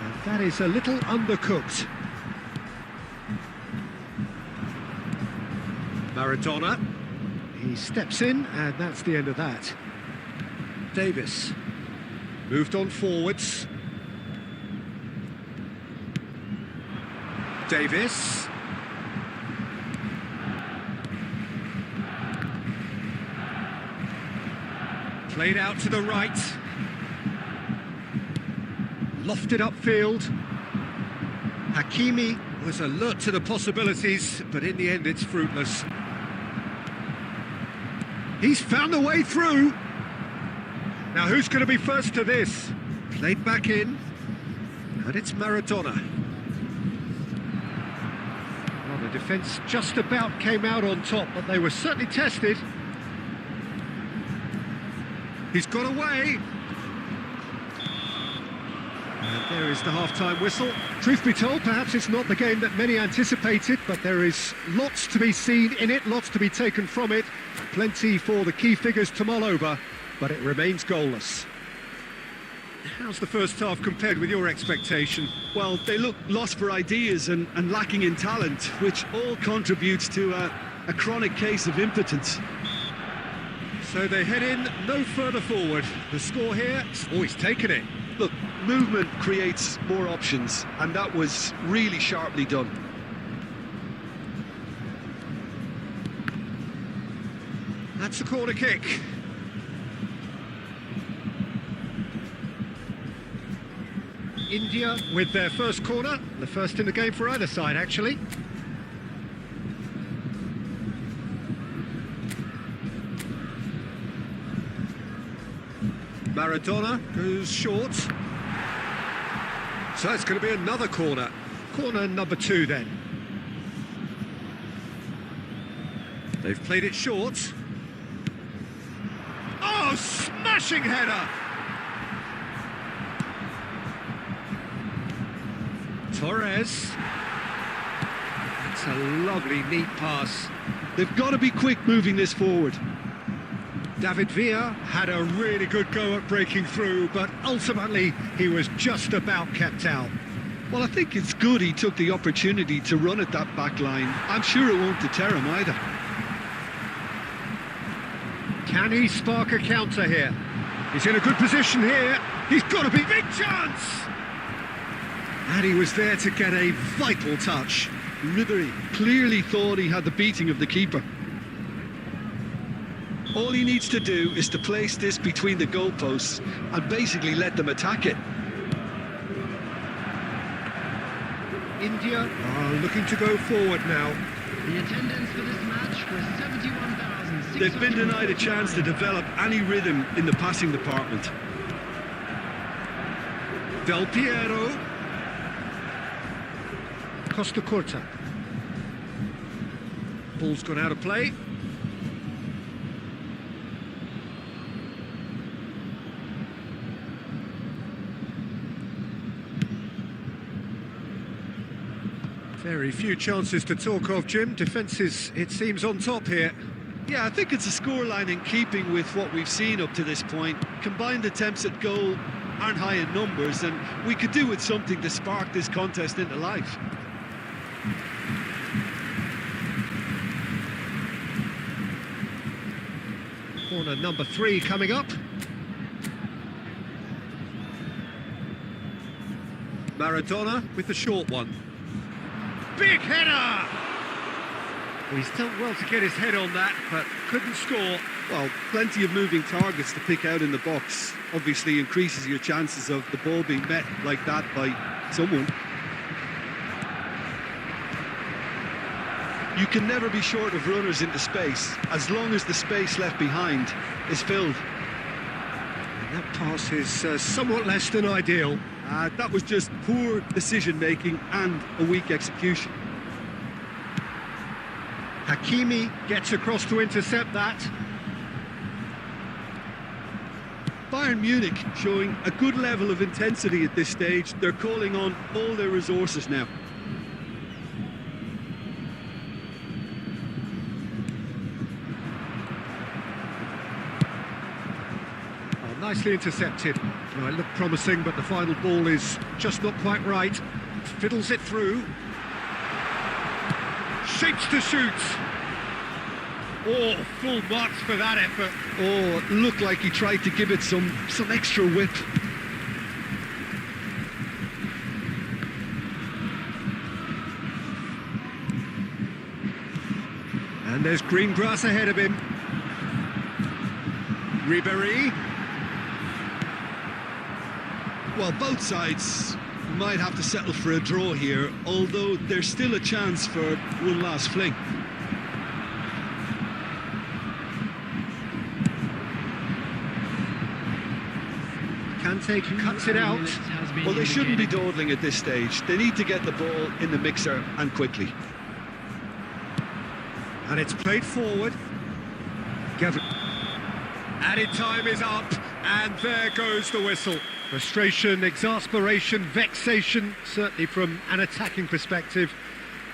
And that is a little undercooked. Maradona. He steps in, and that's the end of that. Davis. Moved on forwards. Davis. Played out to the right. Lofted upfield. Hakimi was alert to the possibilities, but in the end it's fruitless. He's found a way through. Now who's going to be first to this? Played back in. And it's Maradona. Well, the defence just about came out on top, but they were certainly tested. He's got away. And there is the half-time whistle. Truth be told, perhaps it's not the game that many anticipated, but there is lots to be seen in it, lots to be taken from it. Plenty for the key figures to mull over, but it remains goalless. How's the first half compared with your expectation? Well, they look lost for ideas and lacking in talent, which all contributes to a chronic case of impotence. So they head in no further forward. The score here, oh, he's taken it. Look, movement creates more options, and that was really sharply done. That's a corner kick. India with their first corner, the first in the game for either side, actually. Maradona goes short. So it's going to be another corner. Corner number 2 then. They've played it short. Oh, smashing header! Torres. It's a lovely, neat pass. They've got to be quick moving this forward. David Villa had a really good go at breaking through, but ultimately he was just about kept out. Well, I think it's good he took the opportunity to run at that back line. I'm sure it won't deter him either. Can he spark a counter here? He's in a good position here. He's got a big chance! And he was there to get a vital touch. Ribery clearly thought he had the beating of the keeper. All he needs to do is to place this between the goalposts and basically let them attack it. India are looking to go forward now. The attendance for this match was 71,600. They've been denied a chance to develop any rhythm in the passing department. Del Piero. Costa Corta. Ball's gone out of play. Very few chances to talk of, Jim. Defence is, it seems, on top here. Yeah, I think it's a scoreline in keeping with what we've seen up to this point. Combined attempts at goal aren't high in numbers, and we could do with something to spark this contest into life. Corner number 3 coming up. Maradona with the short one. Big header! Well, he's done well to get his head on that, but couldn't score. Well, plenty of moving targets to pick out in the box. Obviously increases your chances of the ball being met like that by someone. You can never be short of runners into space, as long as the space left behind is filled. And that pass is somewhat less than ideal. That was just poor decision-making and a weak execution. Hakimi gets across to intercept that. Bayern Munich showing a good level of intensity at this stage. They're calling on all their resources now. Oh, nicely intercepted. Well, it looked promising, but the final ball is just not quite right. Fiddles it through. Shapes to shoot. Oh, full marks for that effort. Oh, it looked like he tried to give it some extra whip. And there's green grass ahead of him. Ribéry. Well, both sides might have to settle for a draw here, although there's still a chance for one last fling. Kante cuts it out. Well, they shouldn't be dawdling at this stage. They need to get the ball in the mixer and quickly. And it's played forward. Added time is up, and there goes the whistle. Frustration, exasperation, vexation, certainly from an attacking perspective.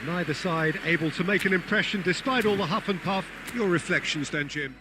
Neither side able to make an impression despite all the huff and puff. Your reflections then, Jim?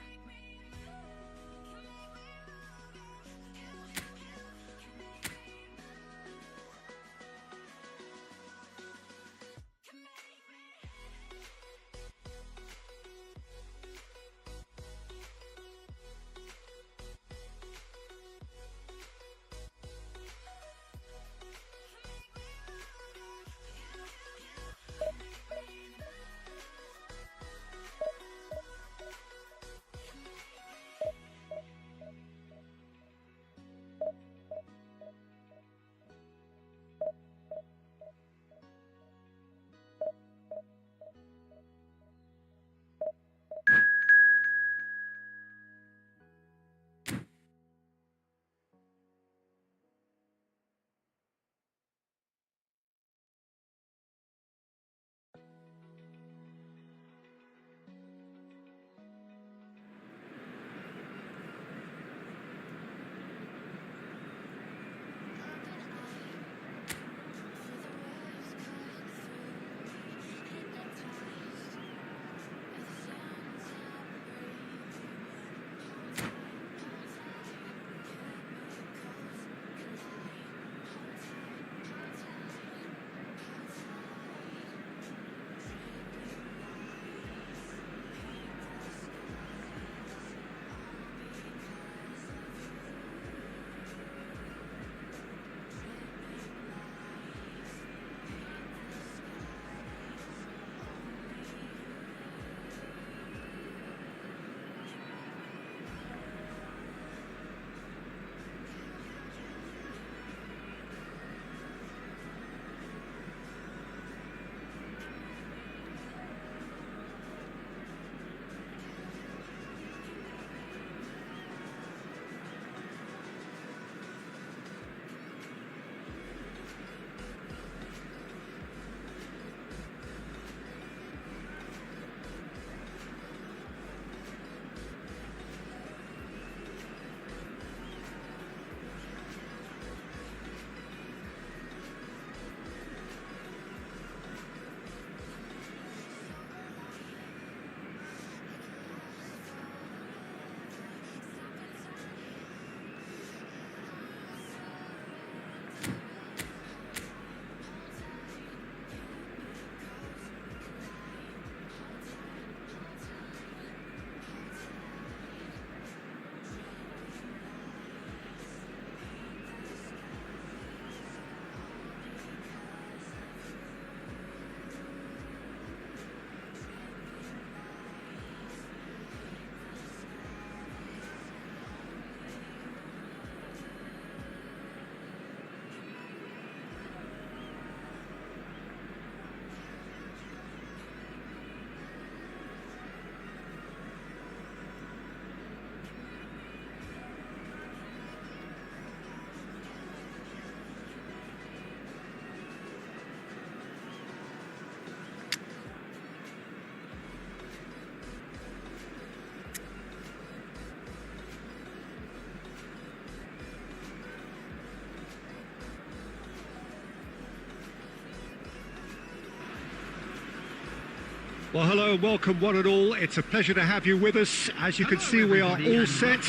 Well, hello and welcome one and all. It's a pleasure to have you with us. As you can see, we are all set.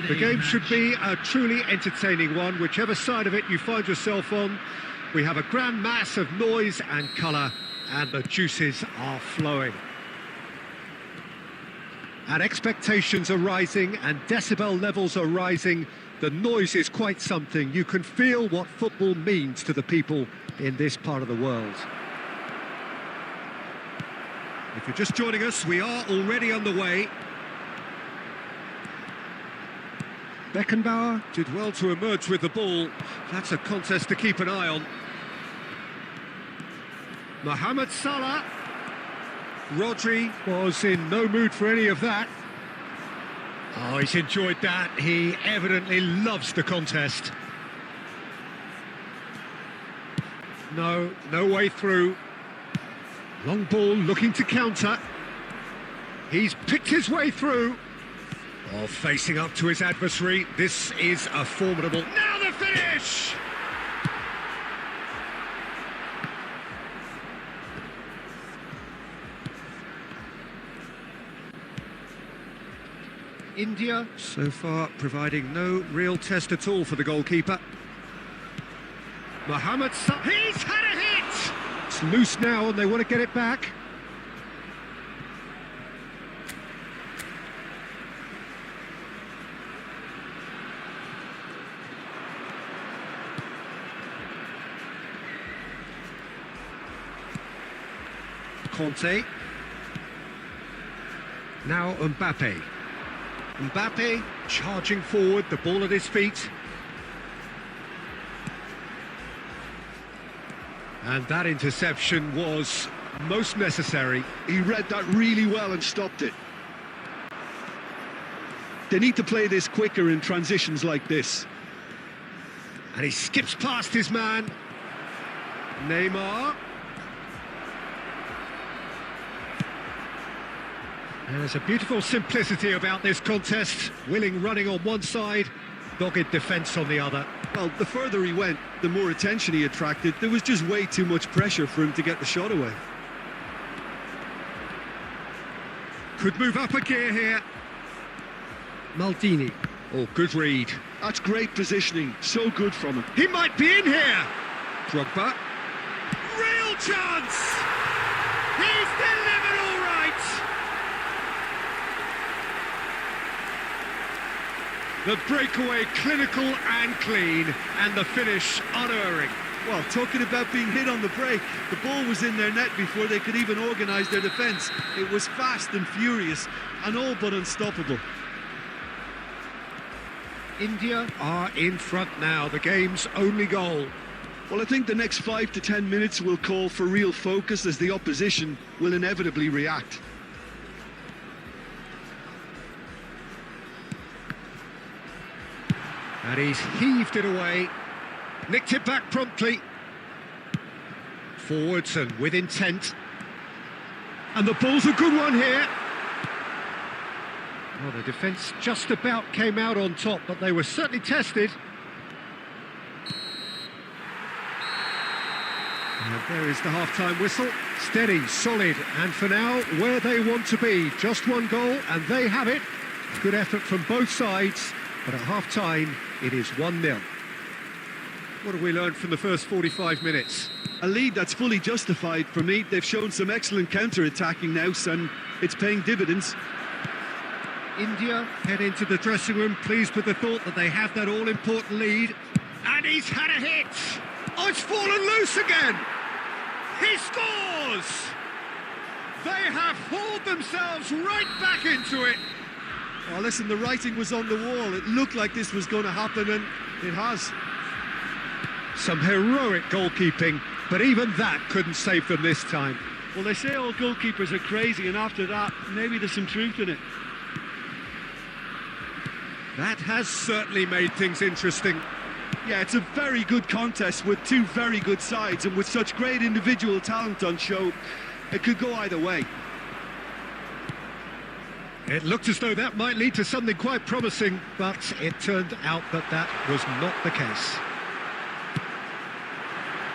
The game should be a truly entertaining one, whichever side of it you find yourself on. We have a grand mass of noise and colour, and the juices are flowing. And expectations are rising, and decibel levels are rising. The noise is quite something. You can feel what football means to the people in this part of the world. If you're just joining us, we are already underway. Beckenbauer did well to emerge with the ball. That's a contest to keep an eye on. Mohamed Salah. Rodri was in no mood for any of that. Oh, he's enjoyed that. He evidently loves the contest. No way through. Long ball looking to counter. He's picked his way through. Oh, facing up to his adversary. This is a formidable... Now the finish! India, so far, providing no real test at all for the goalkeeper. Mohamed Salah... He's had a hit! It's loose now and they want to get it back. Conte. Now Mbappe. Mbappe charging forward, the ball at his feet. And that interception was most necessary. He read that really well and stopped it. They need to play this quicker in transitions like this. And he skips past his man. Neymar. And there's a beautiful simplicity about this contest. Willing running on one side, dogged defence on the other. Well, the further he went, the more attention he attracted. There was just way too much pressure for him to get the shot away. Could move up a gear here. Maldini. Oh, good read. That's great positioning. So good from him. He might be in here. Drogba. Real chance! He's delivered all right! The breakaway clinical and clean, and the finish unerring. Well, talking about being hit on the break, the ball was in their net before they could even organise their defence. It was fast and furious, and all but unstoppable. India are in front now, the game's only goal. Well, I think the next 5 to 10 minutes will call for real focus, as the opposition will inevitably react. And he's heaved it away, nicked it back promptly. Forwards and with intent. And the ball's a good one here. Well, the defence just about came out on top, but they were certainly tested. And there is the half-time whistle. Steady, solid, and for now, where they want to be. Just one goal, and they have it. Good effort from both sides. But at half-time, it is 1-0. What have we learned from the first 45 minutes? A lead that's fully justified for me. They've shown some excellent counter-attacking now, and it's paying dividends. India head into the dressing room, pleased with the thought that they have that all-important lead. And he's had a hit! Oh, it's fallen loose again! He scores! They have hauled themselves right back into it. Oh, listen, the writing was on the wall. It looked like this was going to happen, and it has. Some heroic goalkeeping, but even that couldn't save them this time. Well, they say all goalkeepers are crazy, and after that, maybe there's some truth in it. That has certainly made things interesting. Yeah, it's a very good contest with two very good sides, and with such great individual talent on show, it could go either way. It looked as though that might lead to something quite promising, but it turned out that that was not the case.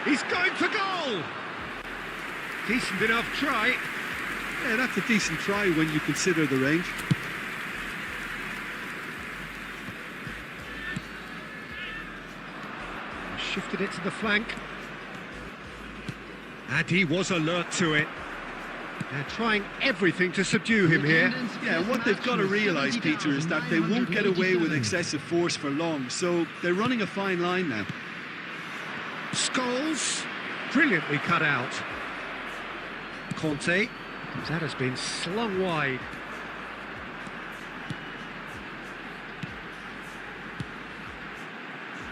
He's going for goal! Decent enough try. Yeah, that's a decent try when you consider the range. Shifted it to the flank. And he was alert to it. They're trying everything to subdue him here. Yeah, what they've got to realise, Peter, is that they won't get away with excessive force for long, so they're running a fine line now. Scholes, brilliantly cut out. Conte, that has been slung wide.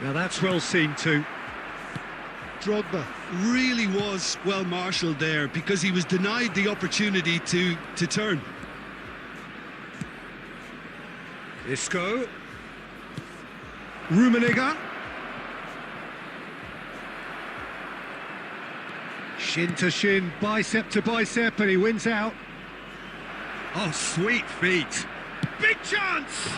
Now that's well seen too. Drogba really was well marshalled there because he was denied the opportunity to turn. Isco. Rummenigge. Shin to shin, bicep to bicep, and he wins out. Oh, sweet feet. Big chance!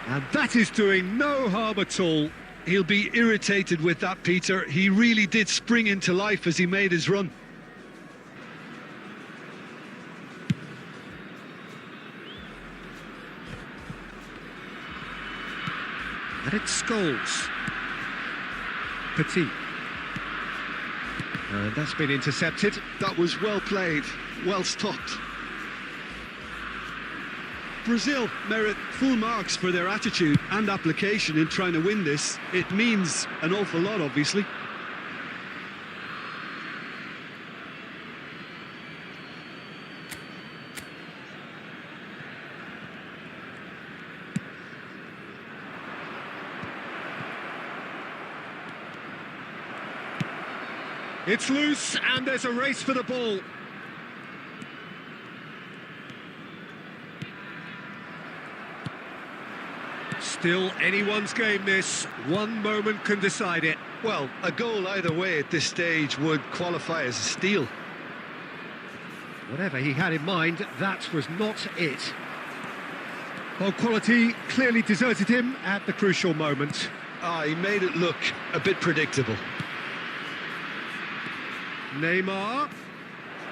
And that is doing no harm at all. He'll be irritated with that, Peter. He really did spring into life as he made his run. And it's Scholes. Petit. And that's been intercepted. That was well played, well stopped. Brazil merit full marks for their attitude and application in trying to win this. It means an awful lot, obviously. It's loose, and there's a race for the ball. Still anyone's game, this. One moment can decide it. Well, a goal either way at this stage would qualify as a steal. Whatever he had in mind, that was not it. Well, quality clearly deserted him at the crucial moment. He made it look a bit predictable. Neymar.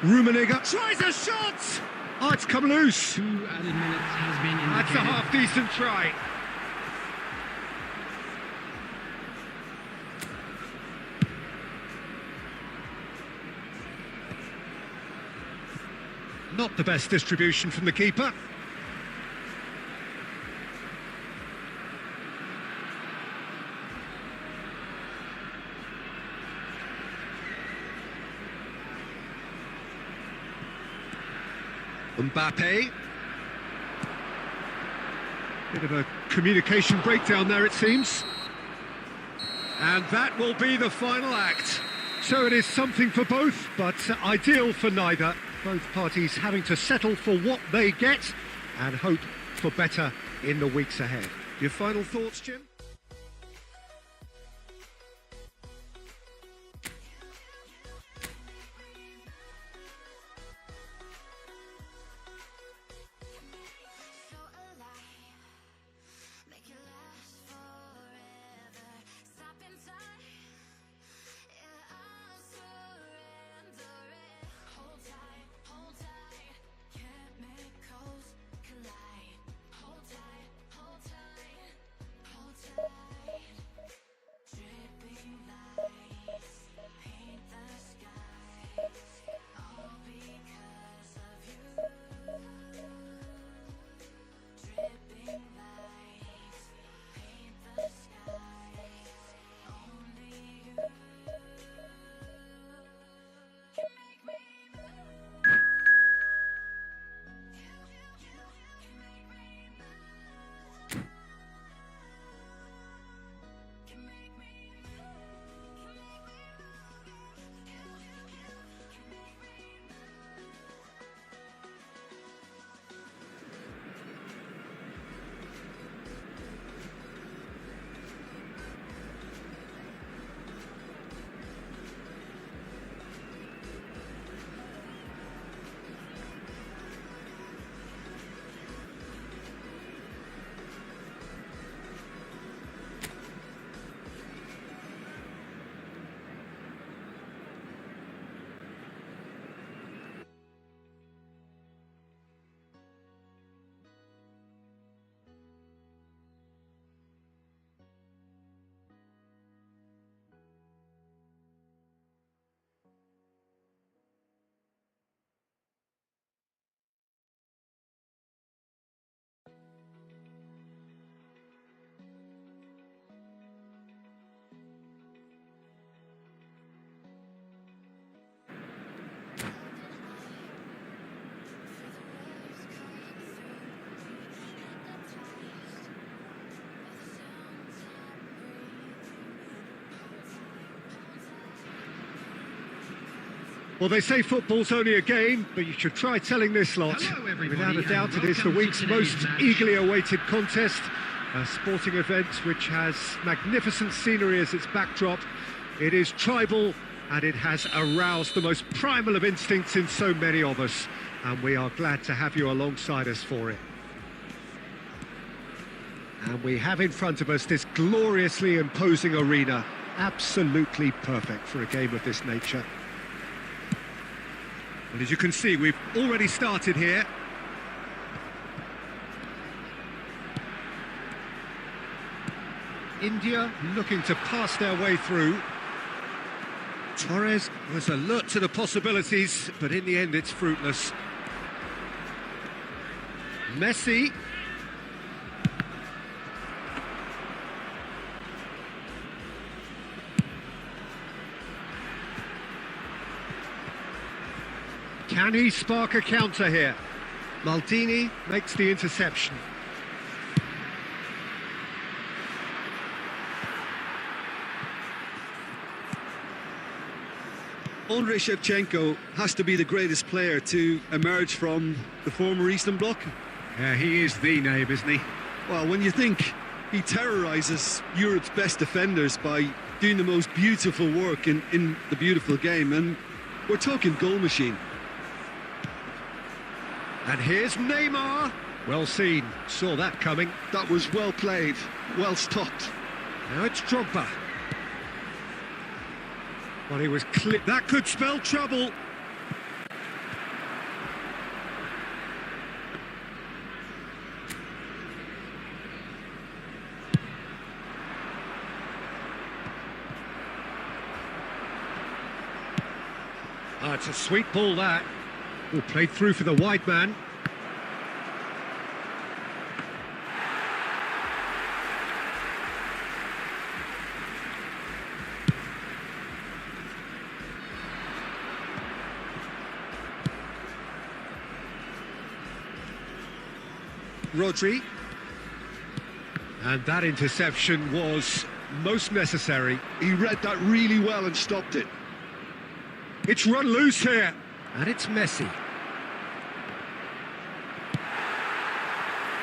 Rummenigge tries a shot! Oh, it's come loose. 2 added minutes has been indicated. That's a half-decent try. Not the best distribution from the keeper. Mbappe. Bit of a communication breakdown there, it seems. And that will be the final act. So it is something for both, but ideal for neither. Both parties having to settle for what they get and hope for better in the weeks ahead. Your final thoughts, Jim? So alive, make it last forever. Stop in time, yeah, I'll surrender it. Hold tight, chemicals collide. Hold tight, hold tight, hold tight. Well, they say football's only a game, but you should try telling this lot. Hello, everybody, Without a doubt, and it is the welcome to week's today's most match. eagerly awaited contest. A sporting event which has magnificent scenery as its backdrop. It is tribal, and it has aroused the most primal of instincts in so many of us. And we are glad to have you alongside us for it. And we have in front of us this gloriously imposing arena. Absolutely perfect for a game of this nature. And as you can see, we've already started here. India looking to pass their way through. Torres was alert to the possibilities, but in the end it's fruitless. Messi. Can he spark a counter here? Maldini makes the interception. Andrei Shevchenko has to be the greatest player to emerge from the former Eastern Bloc. Yeah, he is the name, isn't he? Well, when you think he terrorises Europe's best defenders by doing the most beautiful work in the beautiful game, and we're talking goal machine. And here's Neymar. Well seen, saw that coming. That was well played, well stopped. Now it's Drogba. Well, he was clipped. That could spell trouble. Ah, it's a sweet ball, that. Oh, played through for the wide man. Rodri. And that interception was most necessary. He read that really well and stopped it. It's run loose here. And it's Messi.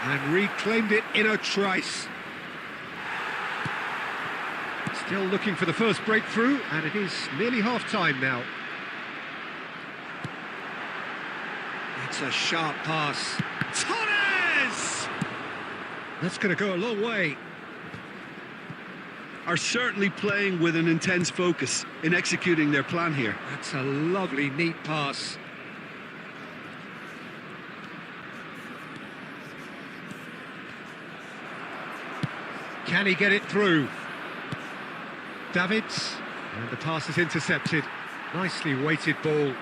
And reclaimed it in a trice. Still looking for the first breakthrough, and it is nearly half-time now. It's a sharp pass. Torres! That's going to go a long way. Are certainly playing with an intense focus in executing their plan here. That's a lovely, neat pass. Can he get it through? Davids, and the pass is intercepted. Nicely weighted ball.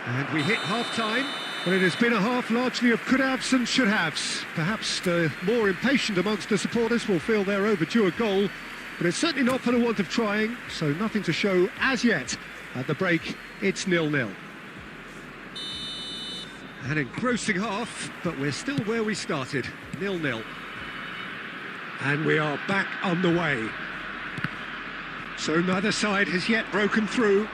And we hit half-time. Well, it has been a half largely of could-haves and should-haves. Perhaps the more impatient amongst the supporters will feel they're overdue a goal, but it's certainly not for the want of trying, so nothing to show as yet. At the break, it's 0-0. An engrossing half, but we're still where we started, 0-0. And we are back on the way. So neither side has yet broken through.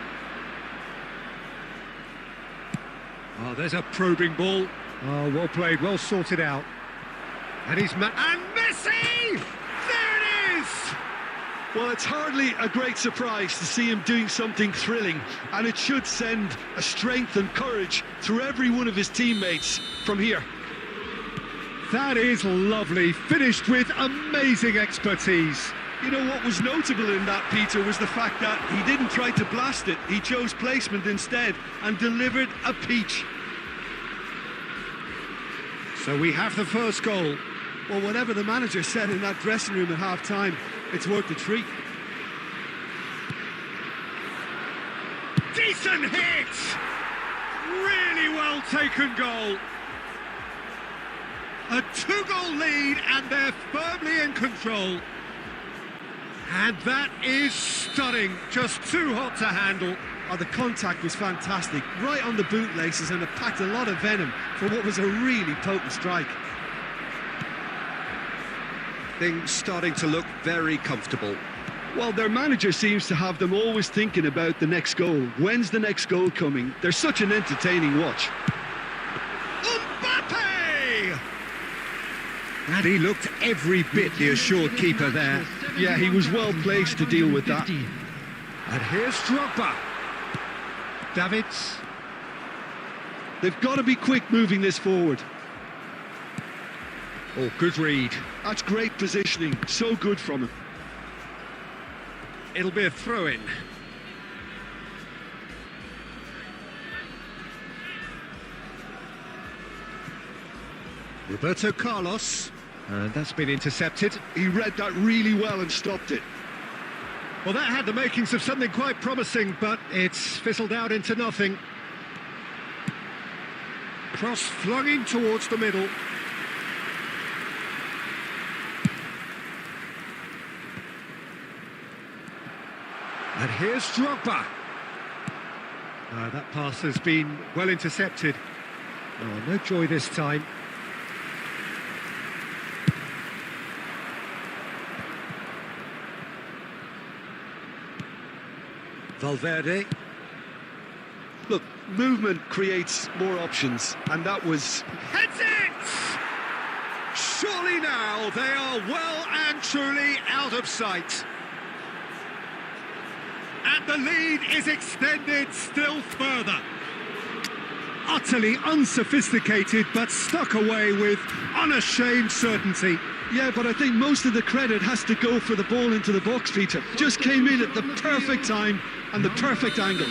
Oh, there's a probing ball. Oh, well played, well sorted out. And he's... and Messi! There it is! Well, it's hardly a great surprise to see him doing something thrilling, and it should send a strength and courage through every one of his teammates from here. That is lovely, finished with amazing expertise. You know, what was notable in that, Peter, was the fact that he didn't try to blast it. He chose placement instead and delivered a peach. So we have the first goal. Well, whatever the manager said in that dressing room at half-time, it's worth the treat. Decent hit! Really well taken goal. A two-goal lead, and they're firmly in control. And that is stunning, just too hot to handle. Oh, the contact was fantastic, right on the bootlaces, and it packed a lot of venom for what was a really potent strike. Things starting to look very comfortable. Well, their manager seems to have them always thinking about the next goal. When's the next goal coming? They're such an entertaining watch. Mbappe! And he looked every bit the assured keeper there. Yeah, he was well placed to deal with that. And here's Drogba. Davids. They've got to be quick moving this forward. Oh, good read. That's great positioning. So good from him. It'll be a throw-in. Roberto Carlos. And that's been intercepted. He read that really well and stopped it. Well, that had the makings of something quite promising, but it's fizzled out into nothing. Cross flung in towards the middle. And here's Drogba. That pass has been well intercepted. Oh, no joy this time. Valverde. Look, movement creates more options, and that was... Heads it! Surely now they are well and truly out of sight. And the lead is extended still further. Utterly unsophisticated, but stuck away with unashamed certainty. Yeah, but I think most of the credit has to go for the ball into the box, Peter. Just came in at the perfect time and the perfect angle.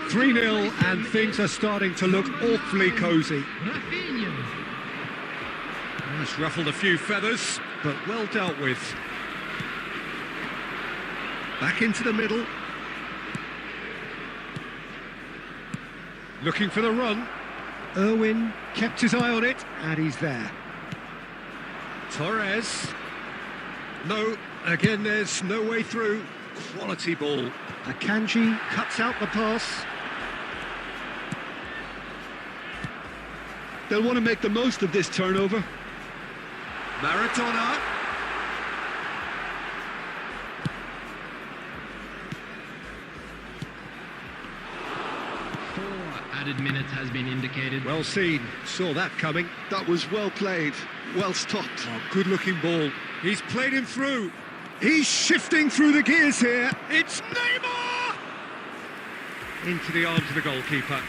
3-0 and things are starting to look awfully cosy. That's ruffled a few feathers, but well dealt with. Back into the middle. Looking for the run. Irwin kept his eye on it, and he's there. Torres. No, again there's no way through. Quality ball. Akanji cuts out the pass. They'll want to make the most of this turnover. Maradona. Added minutes has been indicated. Well seen, saw that coming. That was well played, well stopped. Oh, good looking ball. He's played him through. He's shifting through the gears here. It's Neymar! Into the arms of the goalkeeper.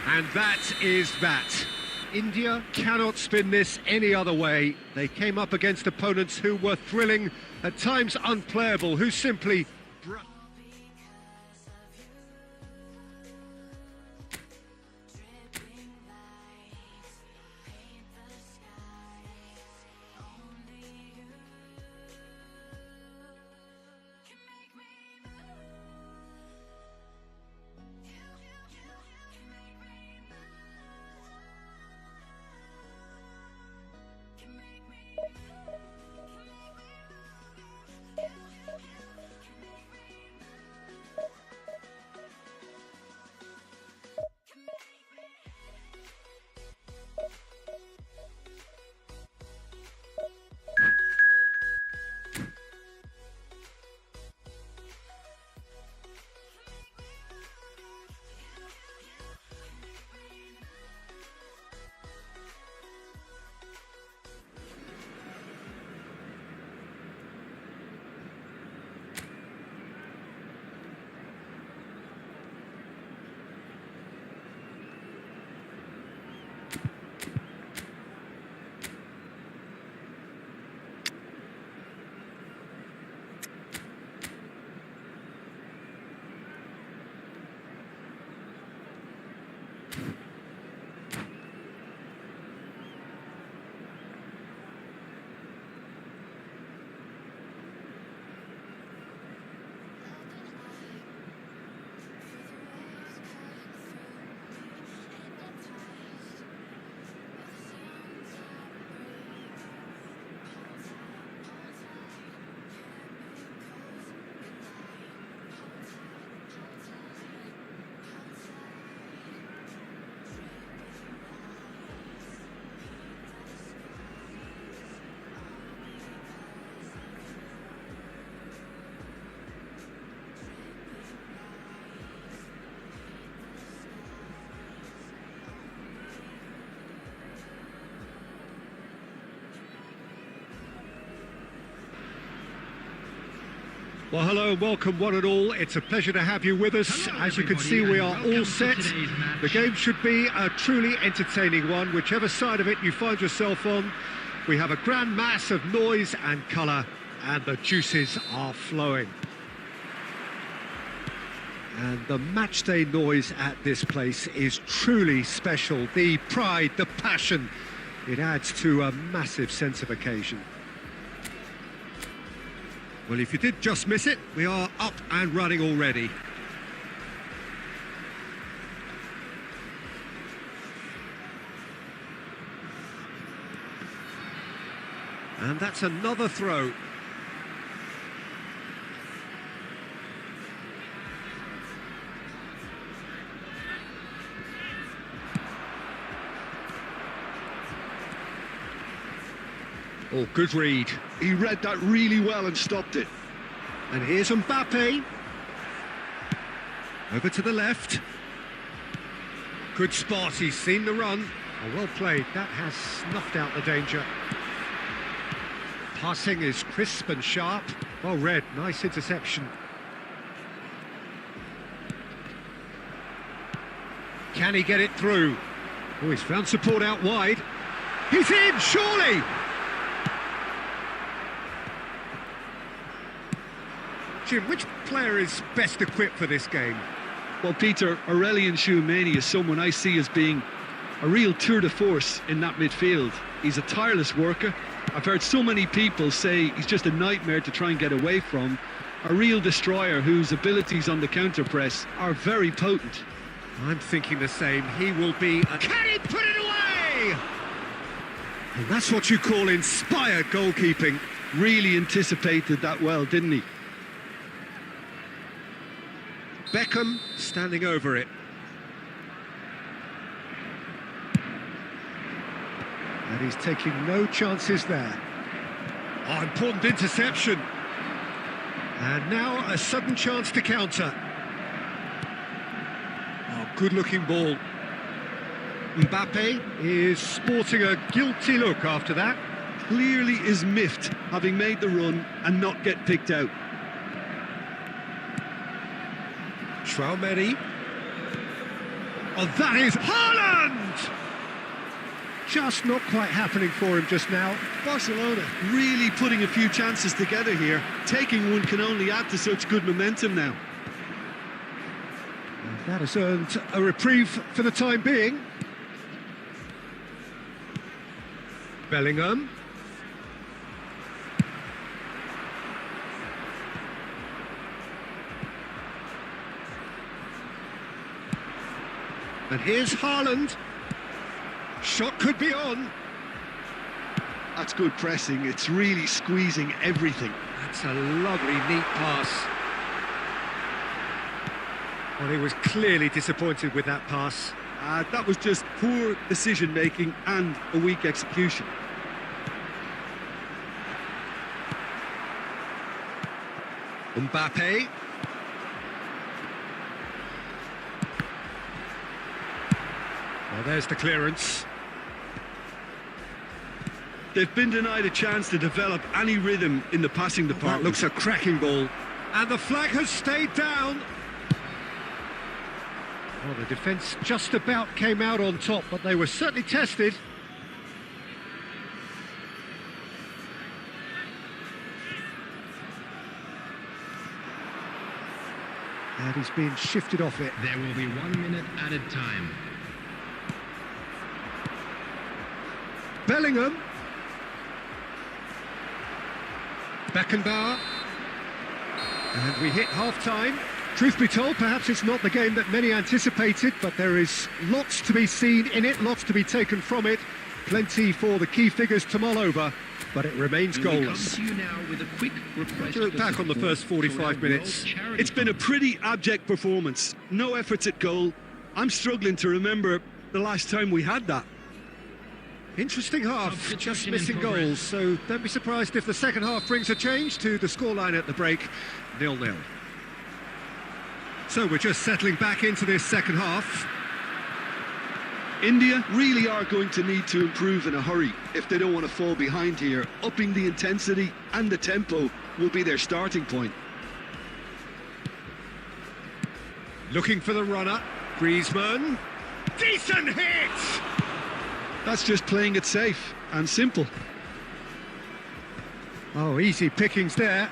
And that is that. India cannot spin this any other way. They came up against opponents who were thrilling, at times unplayable, who simply... Well, hello and welcome one and all. It's a pleasure to have you with us. Hello, As you can everybody, see, we and are welcome all to set. today's match. The game should be a truly entertaining one, whichever side of it you find yourself on. We have a grand mass of noise and colour, and the juices are flowing. And the matchday noise at this place is truly special. The pride, the passion, it adds to a massive sense of occasion. Well, if you did just miss it, we are up and running already. And that's another throw. Oh, good read. He read that really well and stopped it. And here's Mbappe. Over to the left. Good spot, he's seen the run. Oh, well played, that has snuffed out the danger. Passing is crisp and sharp. Well read, nice interception. Can he get it through? Oh, he's found support out wide. He's in, surely! Jim, which player is best equipped for this game? Well, Peter, Aurelien Tchouameni is someone I see as being a real tour de force in that midfield. He's a tireless worker. I've heard so many people say he's just a nightmare to try and get away from. A real destroyer whose abilities on the counter-press are very potent. I'm thinking the same. He will be a... Can he put it away? And that's what you call inspired goalkeeping. Really anticipated that well, didn't he? Beckham standing over it. And he's taking no chances there. Oh, important interception. And now a sudden chance to counter. Oh, good-looking ball. Mbappe is sporting a guilty look after that. Clearly is miffed, having made the run and not get picked out. Tchouameni. Oh, that is Haaland! Just not quite happening for him just now. Barcelona really putting a few chances together here. Taking one can only add to such good momentum now. And that has earned a reprieve for the time being. Bellingham. And here's Haaland. Shot could be on. That's good pressing. It's really squeezing everything. That's a lovely, neat pass. Well, he was clearly disappointed with that pass. That was just poor decision-making and a weak execution. Mbappe. Well, there's the clearance. They've been denied a chance to develop any rhythm in the passing That department. looks a cracking ball. And the flag has stayed down. Well, the defence just about came out on top, but they were certainly tested. And he's been shifted off it. There will be 1 minute added time. Bellingham. Beckenbauer. And we hit half-time. Truth be told, perhaps it's not the game that many anticipated, but there is lots to be seen in it, lots to be taken from it. Plenty for the key figures to mull over, but it remains We come goalless. to you now with a quick request To look for back on the support first 45 for our minutes. World Charity It's been a pretty abject performance. No efforts at goal. I'm struggling to remember the last time we had that. Interesting half, just Substitution in missing progress. goals, so don't be surprised if the second half brings a change to the scoreline at the break, 0-0. So we're just settling back into this second half. India really are going to need to improve in a hurry if they don't want to fall behind here. Upping the intensity and the tempo will be their starting point. Looking for the runner. Griezmann. Decent hit! That's just playing it safe and simple. Oh, easy pickings there.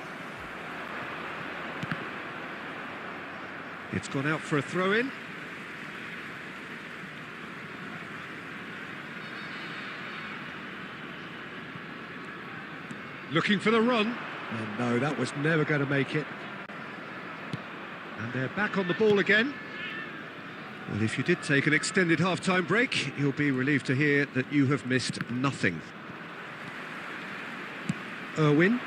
It's gone out for a throw-in. Looking for the run. And no, that was never going to make it. And they're back on the ball again. Well, if you did take an extended half-time break, you'll be relieved to hear that you have missed nothing. Irwin.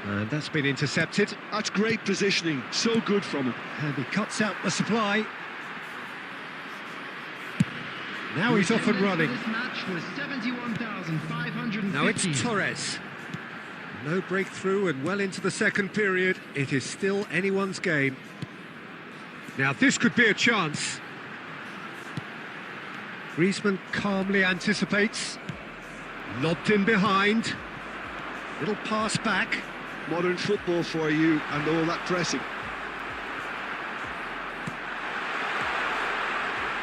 And that's been intercepted. That's great positioning, so good from him. And he cuts out the supply. Now he's off and running. This match was 71,550. Now it's Torres. No breakthrough and well into the second period. It is still anyone's game. Now this could be a chance. Griezmann calmly anticipates. Lobbed in behind. Little pass back. Modern football for you and all that pressing.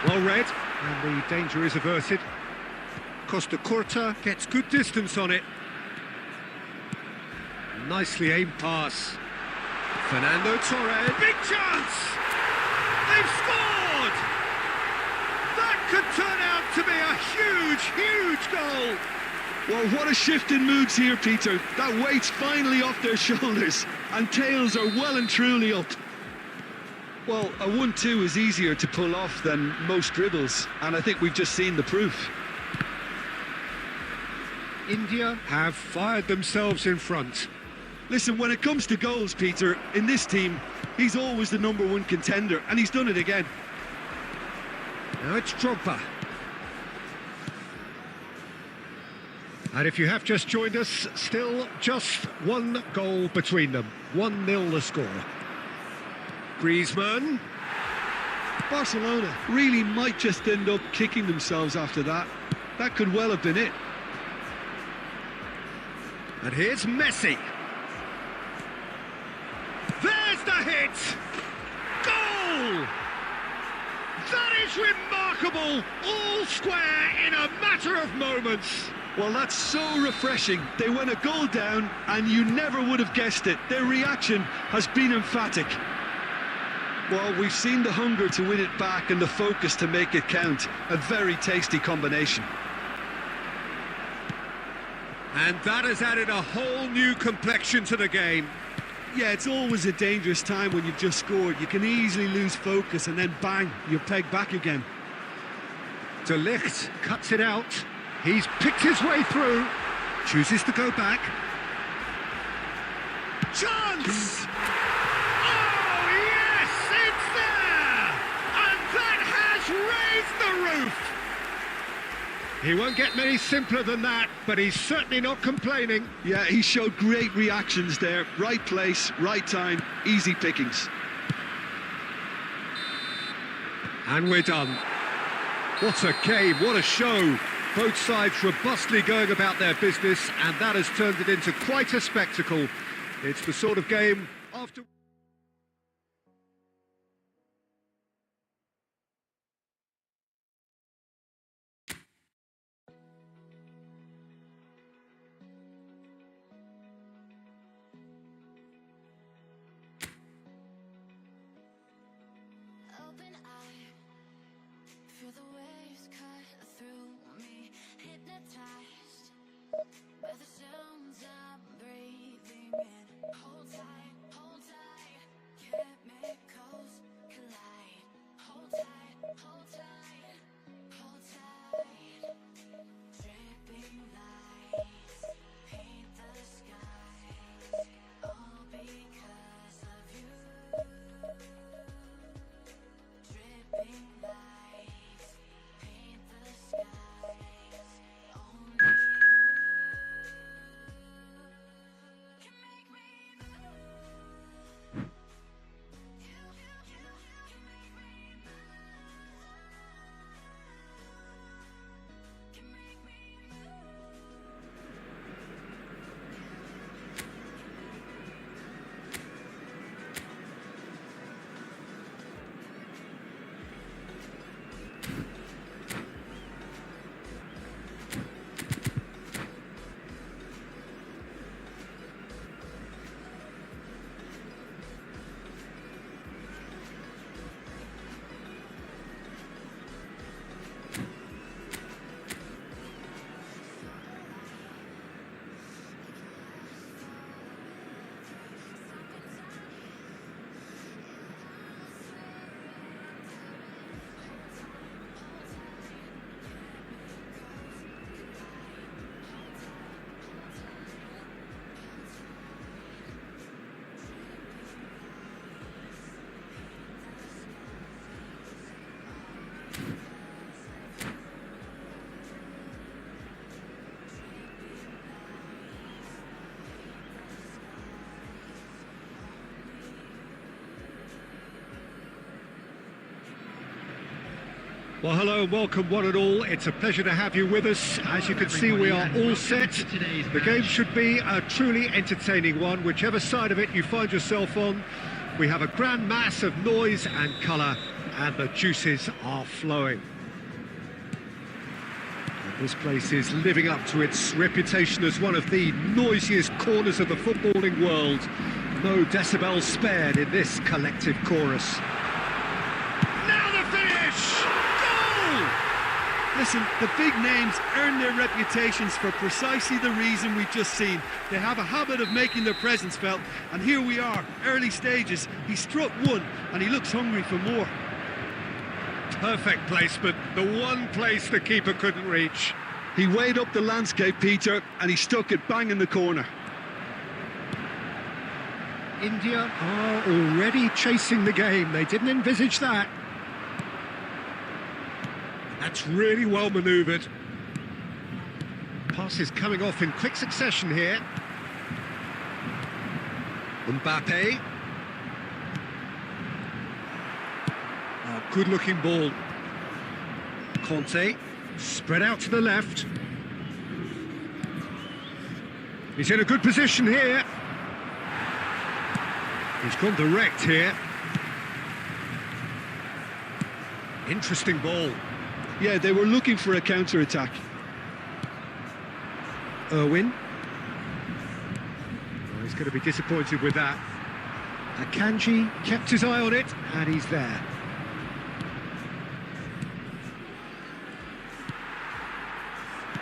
Well read, and the danger is averted. Costa Curta gets good distance on it. Nicely aimed pass. Fernando Torres. Big chance! They've scored! That could turn out to be a huge, huge goal. Well, what a shift in moods here, Peter. That weight's finally off their shoulders, and tails are well and truly up. Well, a 1-2 is easier to pull off than most dribbles, and I think we've just seen the proof. India have fired themselves in front. Listen, when it comes to goals, Peter, in this team, he's always the #1 contender, and he's done it again. Now it's Drogba. And if you have just joined us, still just one goal between them. 1-0 the score. Griezmann. Barcelona really might just end up kicking themselves after that. That could well have been it. And here's Messi. There's the hit! Goal! That is remarkable! All square in a matter of moments. Well, that's so refreshing. They went a goal down, and you never would have guessed it. Their reaction has been emphatic. Well, we've seen the hunger to win it back and the focus to make it count. A very tasty combination. And that has added a whole new complexion to the game. Yeah, it's always a dangerous time when you've just scored. You can easily lose focus, and then bang, you're pegged back again. De Ligt cuts it out. He's picked his way through. Chooses to go back. Chance! Oh, yes, it's there! And that has raised the roof! He won't get many simpler than that, but he's certainly not complaining. Yeah, he showed great reactions there. Right place, right time, easy pickings. And we're done. What a game, what a show. Both sides robustly going about their business, and that has turned it into quite a spectacle. It's the sort of game after... Open eye, feel the waves cut through me, hypnotized by the sounds I'm breathing in. Hold tight, chemicals collide. Hold tight, hold tight, hold tight. Dripping lights paint the skies, all because of you. Dripping lights paint the skies, only Well, hello and welcome one and all. It's a pleasure to have you with us. As you can see, we are all set. The game should be a truly entertaining one, whichever side of it you find yourself on. We have a grand mass of noise and colour, and the juices are flowing. And this place is living up to its reputation as one of the noisiest corners of the footballing world. No decibels spared in this collective chorus. Now the finish! Goal! Listen, the big names earn their reputations for precisely the reason we've just seen. They have a habit of making their presence felt, and here we are, early stages. He struck one, and he looks hungry for more. Perfect placement, the one place the keeper couldn't reach. He weighed up the landscape, Peter, and he stuck it bang in the corner. India are already chasing the game. They didn't envisage that. That's really well manoeuvred. Passes coming off in quick succession here. Mbappe. Oh, good-looking ball. Conte, spread out to the left. He's in a good position here. He's gone direct here. Interesting ball. Yeah, they were looking for a counter-attack. Irwin. Oh, he's going to be disappointed with that. Akanji kept his eye on it, and he's there.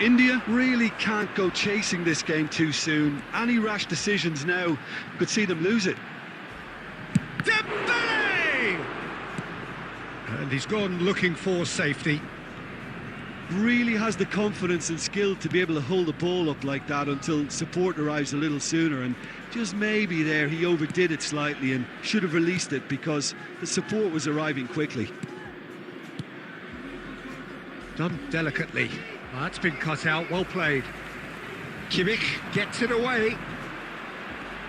India really can't go chasing this game too soon. Any rash decisions now could see them lose it. Dembele! And he's gone looking for safety. Really has the confidence and skill to be able to hold the ball up like that until support arrives a little sooner, and just maybe there he overdid it slightly and should have released it because the support was arriving quickly. Done delicately. Oh, that's been cut out, well played. Kimmich gets it away.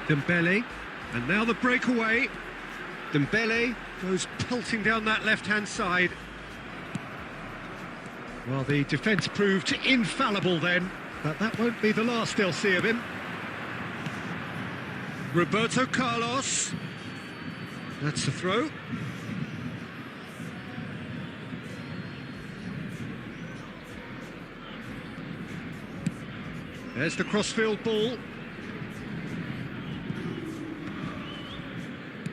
Dembele, and now the breakaway. Dembele goes pelting down that left-hand side. Well, the defence proved infallible then, but that won't be the last they'll see of him. Roberto Carlos. That's the throw. There's the crossfield ball.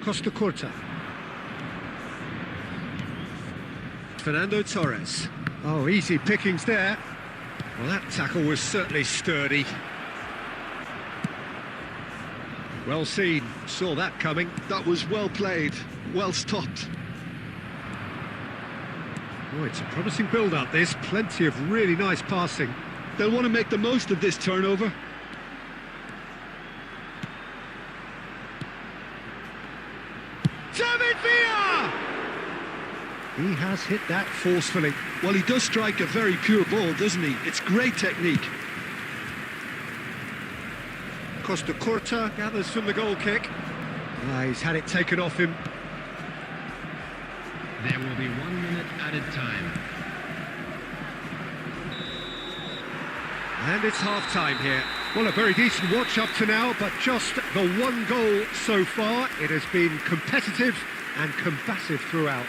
Costa Curta. Fernando Torres. Oh, easy pickings there. Well, that tackle was certainly sturdy. Well seen, saw that coming. That was well played, well stopped. Oh, it's a promising build-up, this. Plenty of really nice passing. They'll want to make the most of this turnover. David Villa! He has hit that forcefully. Well, he does strike a very pure ball, doesn't he? It's great technique. Costa Curta gathers from the goal kick. He's had it taken off him. There will be 1 minute added time. And it's half-time here. Well, a very decent watch up to now, but just the one goal so far. It has been competitive and combative throughout.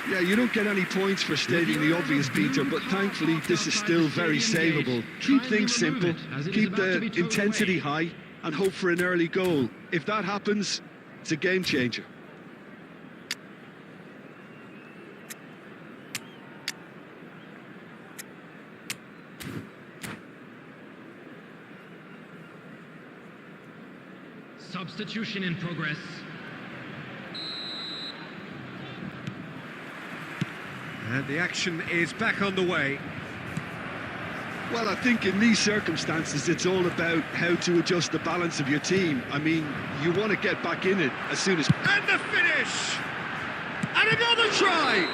Yeah, you don't get any points for stating the obvious, Peter, but thankfully this is still very savable. Keep things simple, keep the intensity high, and hope for an early goal. If that happens, it's a game changer. Substitution in progress. And the action is back on the way. Well, I think in these circumstances, it's all about how to adjust the balance of your team. I mean, you want to get back in it as soon as... And the finish! And another try!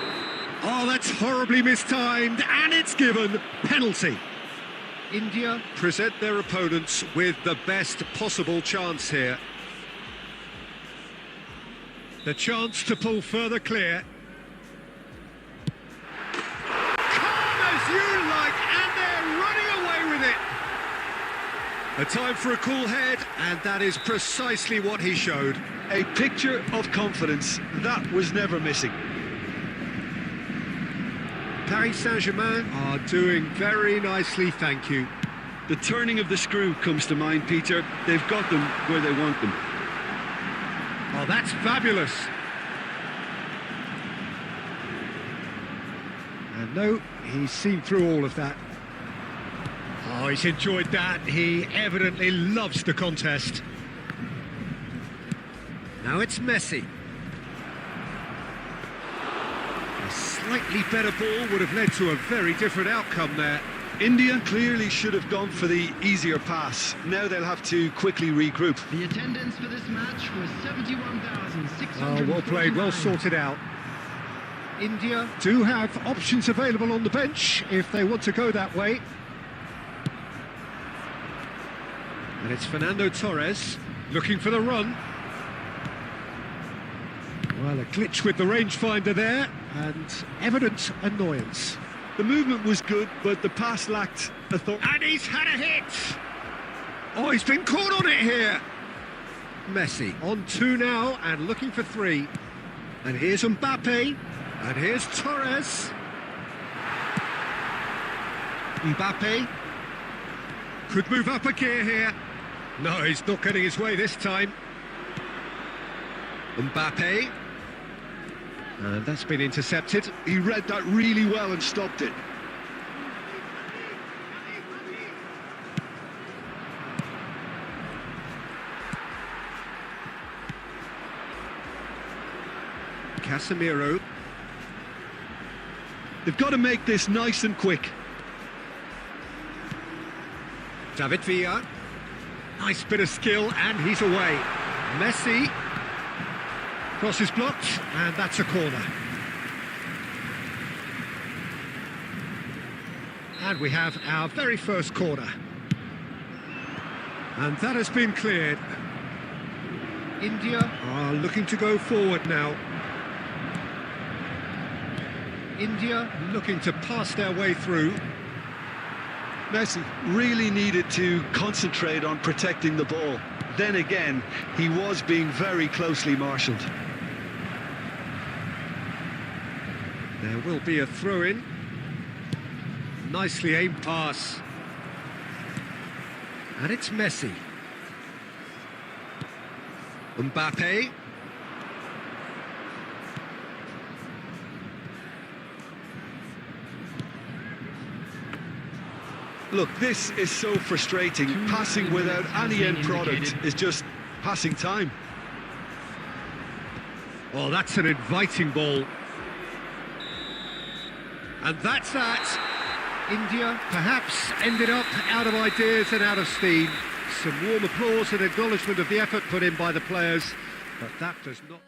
Oh, that's horribly mistimed, and it's given penalty. India present their opponents with the best possible chance here. The chance to pull further clear. A time for a cool head, and that is precisely what he showed. A picture of confidence that was never missing. Paris Saint-Germain are doing very nicely, thank you. The turning of the screw comes to mind, Peter. They've got them where they want them. Oh, that's fabulous. And no, he's seen through all of that. Oh, he's enjoyed that. He evidently loves the contest. Now it's Messi. A slightly better ball would have led to a very different outcome there. India clearly should have gone for the easier pass. Now they'll have to quickly regroup. The attendance for this match was 71,600. Oh, well played, well sorted out. India do have options available on the bench if they want to go that way. And it's Fernando Torres looking for the run. Well, a glitch with the rangefinder there and evident annoyance. The movement was good, but the pass lacked authority. And he's had a hit! Oh, he's been caught on it here! Messi on 2 now and looking for 3. And here's Mbappe, and here's Torres. Mbappe could move up a gear here. No, he's not getting his way this time. Mbappe. And that's been intercepted. He read that really well and stopped it. Casemiro. They've got to make this nice and quick. David Villa. Nice bit of skill, and he's away. Messi. Cross is blocked, and that's a corner. And we have our very first corner. And that has been cleared. India are looking to go forward now. India looking to pass their way through. Messi really needed to concentrate on protecting the ball. Then again, he was being very closely marshalled. There will be a throw-in. Nicely aimed pass. And it's Messi. Mbappe. Look, this is so frustrating. Passing without any end product is just passing time. Oh, that's an inviting ball. And that's that. India perhaps ended up out of ideas and out of steam. Some warm applause and acknowledgement of the effort put in by the players, but that does not...